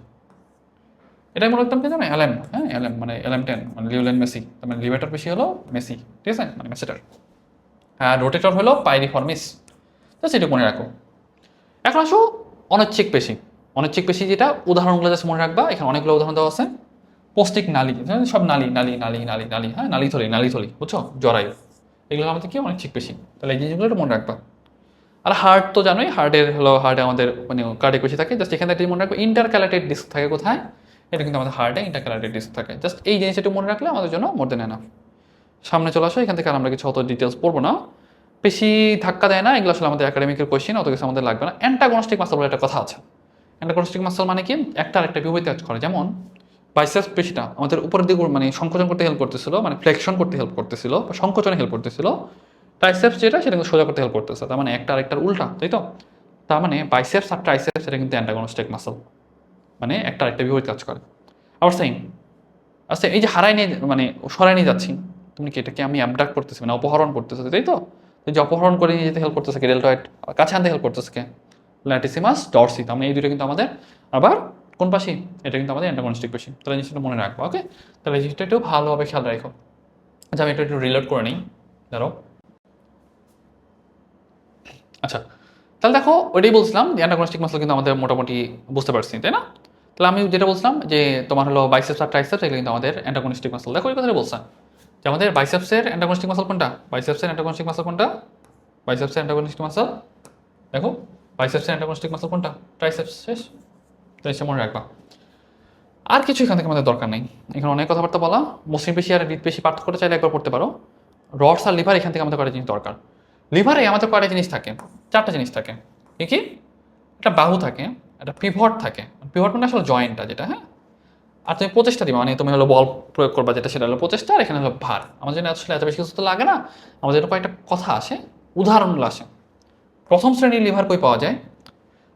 এটাই মনে রাখতাম কি জানো, এলএম, হ্যাঁ এলএম মানে এলএম 10 মানে লিওলেন মেসি, তার মানে লিভেটার পেশি হলো মেসি, ঠিক আছে, মানে ম্যাসেটার। আর রোটেটর হলো পাইরিফর্মিস, জাস্ট এটা মনে রাখো। এখন আসো অনৈচ্ছিক পেশি, অনৈচ্ছিক পেশি যেটা উদাহরণগুলো জাস্ট মনে রাখবা, এখানে অনেকগুলো উদাহরণ দেওয়া আছে। পৌষ্টিক নালী, সব নালী নালী নালী নালী নালী, হ্যাঁ নালীথলি নালীথলি, বুঝছো, জরায়ু, এগুলো আমাদের কি অনৈচ্ছিক পেশি, তাহলে এই জিনিসগুলো একটু মনে রাখবা। আর হার্ট তো জানোই, হার্টের হলো হার্টে আমাদের মানে কার্ডিয়াক পেশি থাকে, জাস্ট এখানে একটা মনে রাখবো ইন্টারক্যালাটেড ডিস্ক থাকে কোথায়, এটা কিন্তু আমাদের হার্টে ইন্টারক্যালাটেড ডিস্ক থাকে, জাস্ট এই জিনিসটা একটু মনে রাখলে আমাদের জন্য মোর দেন এনাফ। সামনে চলে আসো, এখান থেকে আর আমরা কিছু অত ডিটেলস পড়বো না, বেশি ধাক্কা দেয় না এগুলো, আসলে আমাদের একাডেমিকের কোয়েশ্চেন, অত কিছু আমাদের লাগবে না। অ্যান্টাগনিস্টিক মাসল বলে একটা কথা আছে, অ্যান্টাগনিস্টিক মাসল মানে কি একটা আরেকটা বিপরীত কাজ করে, যেমন বাইসেপস পেশিটা আমাদের উপরের দিকে মানে সংকোচন করতে হেল্প করতেছিল, মানে ফ্লেকশন করতে হেল্প করতেছিল বা সংকোচনে হেল্প করতেছিল, ট্রাইসেপস যেটা সেটা কিন্তু সোজা করতে হেল্প করতেছে, তার মানে একটা আরেকটার উল্টা, তাই তো। তার মানে বাইসেপস আর ট্রাইসেপস এটা কিন্তু অ্যান্টাগনিস্টিক মাসল, মানে একটা আরেকটা বিপরীত কাজ করে। আবার সেম, আচ্ছা এই যে হারাই নিয়ে মানে সরাই নিয়ে যাচ্ছি, তুমি কি এটাকে আমি অ্যাবডাক্ট করতেছি মানে অপহরণ করতেছে, তাই তো। তো এই যে অপহরণ করে নিয়ে যেতে হেল্প করতেছে কে? ডেল্টয়েড। কাছে আনতে হেল্প করতেছে কে? ল্যাটিসিমাস ডরসি, তার মানে এই দুটো কিন্তু আমাদের আবার কোন পাশি, এটা কিন্তু আমাদের অ্যান্টাগনিস্টিক পেশি, তাহলে জিনিসটা মনে রাখবো। ওকে, তাহলে এই জিনিসটা একটু ভালোভাবে খেয়াল রাখো। আচ্ছা আমি এটা একটু রিলোড করে নিই, ধরো। আচ্ছা তাহলে দেখো ওইটাই বলছিলাম যে অ্যান্টাগনিস্টিক মাসল কিন্তু আমাদের মোটামুটি বুঝতে পারছি, তাই না? তাহলে আমি যেটা বলছিলাম যে তোমার হলো বাইসেপস আর ট্রাইসেপস এগুলো কিন্তু আমাদের অ্যান্টাগনিস্টিক মাসল, দেখো এই কথাটা বলছেন যে আমাদের বাইসেপসের অ্যান্টাগনিস্টিক মাসল কোনটা, বাইসেপসের অ্যান্টাগনিস্টিক মাসল কোনটা, বাইসেপসের অ্যান্টাগনিস্টিক মাসল, দেখো বাইসেপসের অ্যান্টাগনিস্টিক মাসল কোনটা, ট্রাইসেপস, শেষ। তো এসে মনে রাখবা, আর কিছু এখান থেকে আমাদের দরকার নেই, এখানে অনেক কথাবার্তা বলা। মসৃণ পেশি আর হৃদপেশি পার্থক্যটা চাইলে একবার পড়তে পারো। রডস আর লিভার, এখান থেকে আমাদের কয়টা জিনিস দরকার। লিভারে আমাদের কয়টা জিনিস থাকে, চারটা জিনিস থাকে, কি কি? একটা বাহু থাকে, একটা পিভট থাকে, পিভট মানে আসলে জয়েন্টটা যেটা, হ্যাঁ। আর তুমি প্রচেষ্টা দিবা, মানে তুমি হলো বল প্রয়োগ করবা, যেটা সেটা হলো প্রচেষ্টা, আর এখানে হলো ভার। আমাদের জন্য আসলে এত বেশি কিছু তো লাগে না, আমাদের জন্য কয়েকটা কথা আসে, উদাহরণগুলো আসে। প্রথম শ্রেণীর লিভার কই পাওয়া যায়,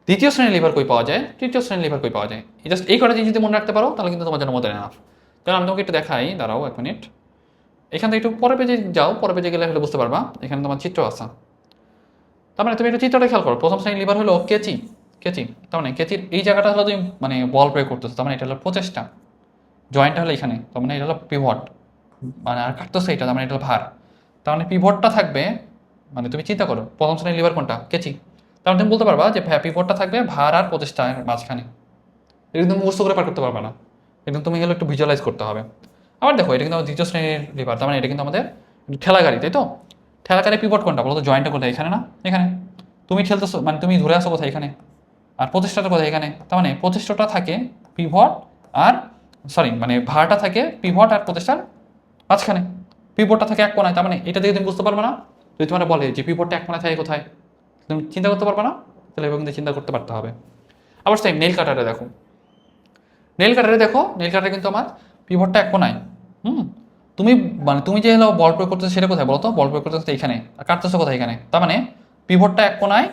দ্বিতীয় শ্রেণীর লিভার কই পাওয়া যায়, তৃতীয় শ্রেণীর লিভার কই পাওয়া যায়, এই জাস্ট এই কটা জিনিস যদি মনে রাখতে পারো তাহলে কিন্তু তোমার জন্য মনে এনাফ। তাহলে আমি তোমাকে একটু দেখাই, দাঁড়াও 1 মিনিট, এখান থেকে একটু পরের পেজে যাও, পরের পেজে গেলে হলে বুঝতে পারবা, এখানে তোমার চিত্র আছে। তার মানে তুমি একটু চিত্রটা খেয়াল করো, প্রথম শ্রেণীর লিভার হলো কেচি, কেচি, তার মানে কেচির এই জায়গাটা হলো তুমি মানে বল প্রয়োগ করতেছো, তার মানে এটা হলো প্রচেষ্টা, জয়েন্টটা হলো এখানে, তার মানে এটা হলো পিভট, মানে আর কাটতেছে এটা, তার মানে এটা হলো ভার। তার মানে পিভটটা থাকবে, মানে তুমি চিন্তা করো প্রথম শ্রেণীর লিভার কোনটা, কেচি, তার মানে তুমি বলতে পারবা যে পিভটটা থাকবে ভার আর প্রচেষ্টার মাঝখানে। এটা কিন্তু মুখস্থ করে পার করতে পারবে না, কিন্তু তুমি হলো একটু ভিজুয়ালাইজ করতে হবে। আবার দেখো এটা কিন্তু আমাদের দ্বিতীয় শ্রেণীর লিভার, তার মানে এটা কিন্তু আমাদের ঠেলা গাড়ি, তাই তো। ঠেলা গাড়ি পিভট কোনটা বলো তো, জয়েন্টটা কোথায়, এখানে না, এখানে। তুমি ঠেলতেছো মানে তুমি ধরে আসো কোথায়, এখানে। আর প্রচেষ্টাটা কোথায়, এখানে। তার মানে প্রচেষ্টাটা থাকে পিভট আর সরি মানে ভারটা থাকে পিভট আর প্রচেষ্টার মাঝখানে, পিভটটা থাকে এক কোণায়, তার মানে এটা দিয়ে তুমি বুঝতে পারবে না। যদি তোমার বলে যে পিভটটা এক কোণায় থাকে কোথায়, তুমি চিন্তা করতে পারবে না, তাহলে এভাবে কিন্তু চিন্তা করতে পারতে হবে। আবার সেম নেল কাটারে দেখো, নেল কাটারে দেখো, নেল কাটারে কিন্তু আমার পিভটটা এক কোণায়, হুম। তুমি মানে তুমি যে হলো বল প্রয়োগ করতেছো সেটা কোথায় বলো তো, বল প্রয়োগ করতেছো এখানে, আর কাটতেছো কোথায়, এখানে। তার মানে পিভটটা এক কোণায়,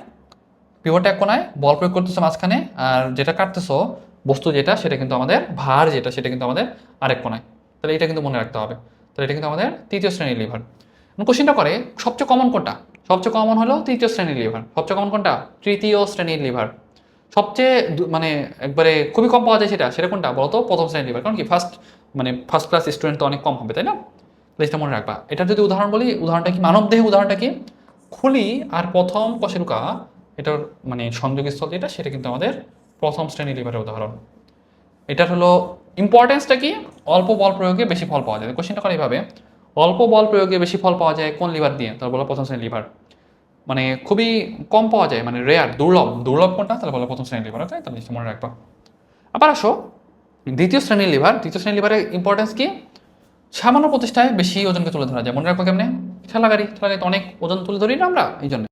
পিভটটা এক কোণায়, বল প্রয়োগ করতেছো মাঝখানে, আর যেটা কাটতেছো বস্তু যেটা সেটা কিন্তু আমাদের ভার যেটা সেটা কিন্তু আমাদের আরেক কোণায়, তাহলে এটা কিন্তু মনে রাখতে হবে। তাহলে এটা কিন্তু আমাদের তৃতীয় শ্রেণীর লিভার। কোশ্চেনটা করে সবচেয়ে কমন কোনটা, সবচেয়ে কমন হলো তৃতীয় শ্রেণীর লিভার। সবচেয়ে কমন কোনটা? তৃতীয় শ্রেণীর লিভার। সবচেয়ে মানে একবারে খুবই কম পাওয়া যায় সেটা কোনটা বলতো? প্রথম শ্রেণীর লিভার। কারণ কি ফার্স্ট ক্লাস স্টুডেন্ট তো অনেক কম হবে, তাই না? প্লেসটা মনে রাখবা। এটার যদি উদাহরণ বলি, উদাহরণটা কি? মানব দেহে উদাহরণটা কি? খুলি আর প্রথম কশেরুকা, এটার মানে সংযোগস্থল যেটা, সেটা কিন্তু আমাদের প্রথম শ্রেণীর লিভারের উদাহরণ। এটার হলো ইম্পর্টেন্সটা কি? অল্প বল প্রয়োগে বেশি ফল পাওয়া যায়। কোশ্চেনটা করে এইভাবে, অল্প বল প্রয়োগে বেশি ফল পাওয়া যায় কোন লিভার দিয়ে? তাহলে বলো প্রথম শ্রেণীর লিভার। মানে খুবই কম পাওয়া যায়, মানে রেয়ার, দুর্লভ কোনটা? তাহলে বলো প্রথম শ্রেণীর লিভার। ওকে, তাহলে মনে রাখবা। আবার আসো দ্বিতীয় শ্রেণীর লিভার। দ্বিতীয় শ্রেণীর লিভারের ইম্পর্টেন্স কি? সামান্য প্রতিষ্ঠায় বেশি ওজনকে তুলে ধরা যায়। মনে রাখবো কেমনে? ঠেলাগাড়িতে অনেক ওজন তুলে ধরি না আমরা, এই জন্য।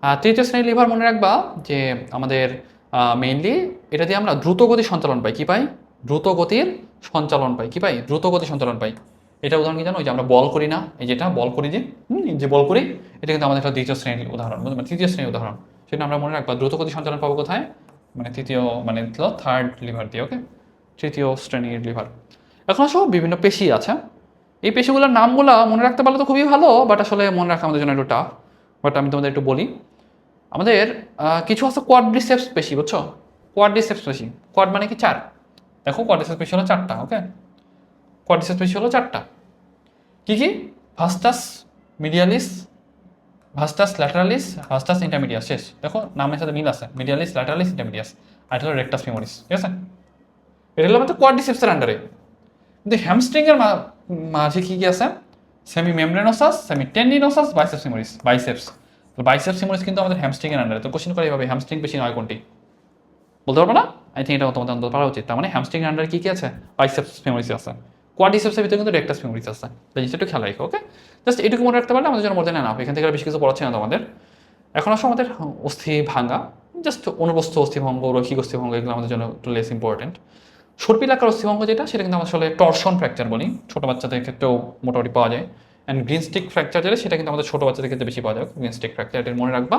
আর তৃতীয় শ্রেণীর লিভার মনে রাখবা যে আমাদের মেইনলি এটা দিয়ে আমরা দ্রুত গতির সঞ্চালন পাই। কি পাই? দ্রুত গতির সঞ্চালন পাই। কি পাই? দ্রুত গতির সঞ্চালন পাই। এটা উদাহরণ কি জানো? ওই যে আমরা বল করি না, এই যেটা বল করি, যে বল করি, এটা কিন্তু আমাদের একটা দ্বিতীয় শ্রেণীর উদাহরণ, মানে তৃতীয় শ্রেণীর উদাহরণ। সেটা আমরা মনে রাখবা, দ্রুত গতির সঞ্চালন পাবো কোথায়? মানে তৃতীয়, মানে থার্ড লিভার দিয়ে। ওকে, তৃতীয় শ্রেণীর লিভার। এখন আসো বিভিন্ন পেশি আছে। এই পেশিগুলোর নামগুলো মনে রাখতে পারলে তো খুবই ভালো, বাট আসলে মনে রাখা আমাদের জন্য একটু টাফ। বাট আমি তোমাদের একটু বলি। আমাদের কিছু আছে কোয়াড্রিসেপস পেশি, বুঝছো? কোয়াড্রিসেপস পেশি। কোয়াড মানে কি? 4। দেখো কোয়াড্রিসেপস পেশি হলো 4টা। ওকে, কোয়াড্রিসেপস পেশি হলো 4টা। কি কি? ভাস্টাস মিডিয়ালিস, ভাস্টাস ল্যাটারালিস, ভাস্টাস ইন্টারমিডিয়াস। শেষ। দেখো নামের সাথে মিল আছে, মিডিয়ালিস, ল্যাটারালিস, ইন্টারমিডিয়াস। আর এটা হলো রেক্টাস ফিমোরিস। ঠিক আছে, এটা হলো আমাদের কোয়াড্রিসেপসের আন্ডারে। কিন্তু হ্যামস্ট্রিংয়ের মাঝে কি কি আছে? Semi membranosus, semi tendinosus, biceps femoris. Biceps femoris কিন্তু আমাদের হ্যামস্ট্রিংয়ের আন্ডারে। তো কোশ্চেন করে এইভাবে, হ্যামস্ট্রিং পেশি নয় কোনটি? বলতে পারবো না? আই থিঙ্ক এটা তোমাদের অন্তত পারা উচিত। তার মানে হ্যামস্ট্রিংয়ের আন্ডারে কি কি আছে? বাইসেপস ফিমোরিস আছে। কোয়াড্রিসেপসের ভিতরে কিন্তু রেক্টাস ফিমোরিস আছে। তো জিনিসটা একটু খেয়াল রাখো। ওকে, জাস্ট এটুকু মনে রাখতে পারলে আমাদের জন্য মোর দেন এনাফ। এখান থেকে আর বেশি কিছু পড়াচ্ছি না তোমাদের। এখন আসো আমাদের অস্থি ভাঙ্গা, জাস্ট অনুবস্থ অস্থিভঙ্গ, রৈখিক অস্থিভঙ্গ, এগুলো আমাদের জন্য একটু লেস ইম্পর্টেন্ট। সর্পিলাকার অস্থিভঙ্গ যেটা, সেটা কিন্তু আমরা আসলে টর্শন ফ্র্যাকচার বলি। ছোটো বাচ্চাদের ক্ষেত্রেও মোটামুটি পাওয়া যায়। অ্যান্ড গ্রিন স্টিক ফ্র্যাকচার যেটা, সেটা কিন্তু আমাদের ছোটো বাচ্চাদের ক্ষেত্রে বেশি পাওয়া যায়। গ্রিন স্টিক ফ্র্যাকচার, এটা মনে রাখবা।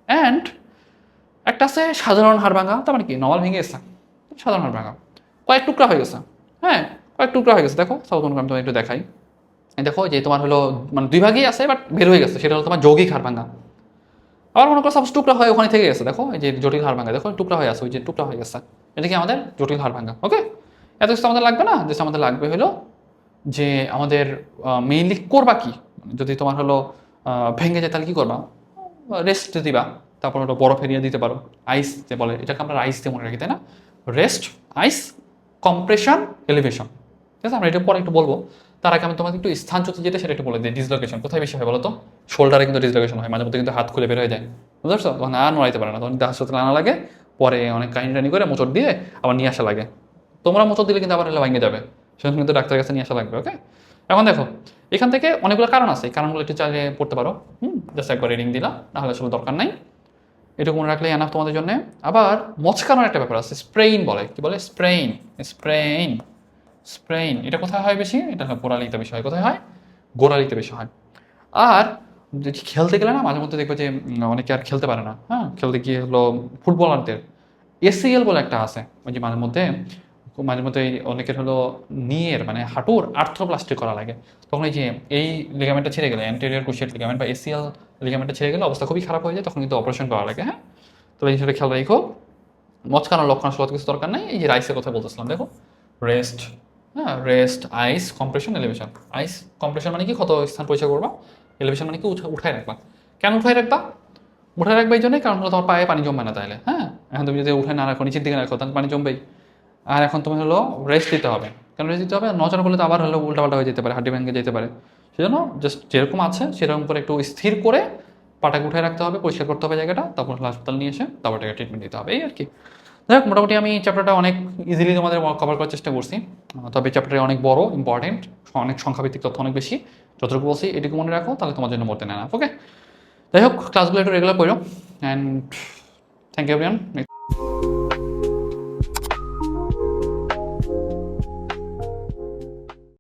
অ্যান্ড একটা আছে সাধারণ হাড় ভাঙা। তার মানে কি? নর্মাল ভেঙে গেছে, সাধারণ হাড় ভাঙা, কয়েক টুকরা হয়ে গেছে। হ্যাঁ, কয়েক টুকরা হয়ে গেছে। দেখো সাউথ আমি তোমাকে একটু দেখাই। দেখো যে তোমার হলো মানে দুই ভাগেই আছে, বাট বের হয়ে গেছে, সেটা হলো তোমার যৌগিক হাড় ভাঙা। আবার মনে করো সাপোজ টুকরা হয়ে ওখানে থেকে গেছে। দেখো এই যে জটিল হাড় ভাঙা, দেখো টুকরা হয়ে আছে, ওই যে টুকরা হয়ে গেছে, এটা কি আমাদের জটিল হাড় ভাঙা। ওকে, এত কিছু আমাদের লাগবে না। জাস্ট আমাদের লাগবে হলো যে আমাদের মেইনলি করবা কি, যদি তোমার হলো ভেঙে যায় তাহলে কি করবা? রেস্ট দিবা। তারপর হলো বরফ এরিয়া দিতে পারো, আইস যে বলে, এটাকে আমরা আইস দিয়ে মনে রাখি, তাই না? রেস্ট, আইস, কম্প্রেশন, এলিভেশন। ঠিক আছে, আমরা এটা পরে একটু বলবো। তার আগে আমি তোমাকে একটু স্থানচ্যুতি যেটা, সেটা একটু বলে দিই। ডিসলোকেশন কোথায় বেশি হয় বলো তো? শোল্ডারে কিন্তু ডিসলোকেশন হয়, মাঝে মধ্যে কিন্তু হাত খুলে বের হয়ে যায়, বুঝতে পারছো? তখন আর নড়াইতে পারে না, তখন হাসপাতালে আনা লাগে। পরে অনেক কাহিনী টানি করে মোচড় দিয়ে আবার নিয়ে আসা লাগে। তোমরা মোচড় দিলে কিন্তু আবার হলে ভেঙে যাবে, সেখানে কিন্তু ডাক্তারের কাছে নিয়ে আসা লাগবে। ওকে, এখন দেখো এখান থেকে অনেকগুলো কারণ আছে, এই কারণগুলো একটু চাইলে পড়তে পারো। জাস্ট একবার রিডিং দিলা, নাহলে আসলে দরকার নাই। এটুকু মনে রাখলে এনাফ তোমাদের জন্য। আবার মচকানোর একটা ব্যাপার আছে, স্প্রেইন বলে। কি বলে? স্প্রেইন। স্প্রেইন, স্প্রেইন এটা কোথায় হয় বেশি? এটা গোড়ালিতে বেশি হয়। কোথায় হয়? গোড়ালিতে বেশি হয়। আর খেলতে গেলে না, মাঝে মধ্যে দেখবে যে অনেকে আর খেলতে পারে না। হ্যাঁ, খেলতে গিয়ে হলো ফুটবলারদের এসিএল বলে একটা আছে, ওই যে মাঝে মধ্যে অনেকের হলো নিয়ের মানে হাঁটুর আর্থ্রোপ্লাস্টি করা লাগে। তখন এই যে এই লিগামেন্টটা ছেড়ে গেলে, অ্যান্টেরিয়র ক্রুশিয়েট লিগামেন্ট বা এসিএল লিগামেন্টটা ছেড়ে গেলে অবস্থা খুবই খারাপ হয়ে যায়, তখন কিন্তু অপারেশন করা লাগে। হ্যাঁ, তো এই জিনিসটা খেয়াল রাখো। মচকানোর লক্ষণ আসলে অত কিছু দরকার নাই। এই যে রাইসের কথা বলতেছিলাম, দেখো রেস্ট, হ্যাঁ রেস্ট, আইস, কম্প্রেশন, এলিভেশন। আইস কম্প্রেশন মানে কি? ক্ষত স্থান পরিষ্কার করবা। এলিভেশন মানে কি? উঠায় রাখবা। কেন উঠায় রাখবা? উঠায় রাখবা এই জন্যই, কারণ হলো তোমার পায়ে পানি জমবে না তাইলে। হ্যাঁ, এখন তুমি যদি উঠে না রাখো, নিচের দিকে রাখো, তাহলে পানি জমবেই। আর এখন তুমি হলো রেস্ট দিতে হবে। কেন রেস্ট দিতে হবে? নচড়া করলে তো আবার হলো উল্টাপাল্টা হয়ে যেতে পারে, হাড্ডি ভেঙে যেতে পারে। সেজন্য জাস্ট যেরকম আছে সেরকম করে একটু স্থির করে পাটাকে উঠায় রাখতে হবে, পরিষ্কার করতে হবে জায়গাটা, তারপর হাসপাতাল নিয়ে এসে তারপর এটাকে ট্রিটমেন্ট দিতে হবে, এই আর কি। যাই হোক, মোটামুটি আমি চ্যাপ্টারটা অনেক ইজিলি তোমাদের কভার করার চেষ্টা করছি। তবে চ্যাপ্টারটা অনেক বড়, ইম্পর্টেন্ট, অনেক সংখ্যাভিত্তিক তথ্য অনেক বেশি। যতটুকু বলছি এটুকু মনে রাখো, তাহলে তোমার জন্য মরতে না। ওকে, যাই হোক, ক্লাসগুলো একটু রেগুলার করো। And thank you everyone.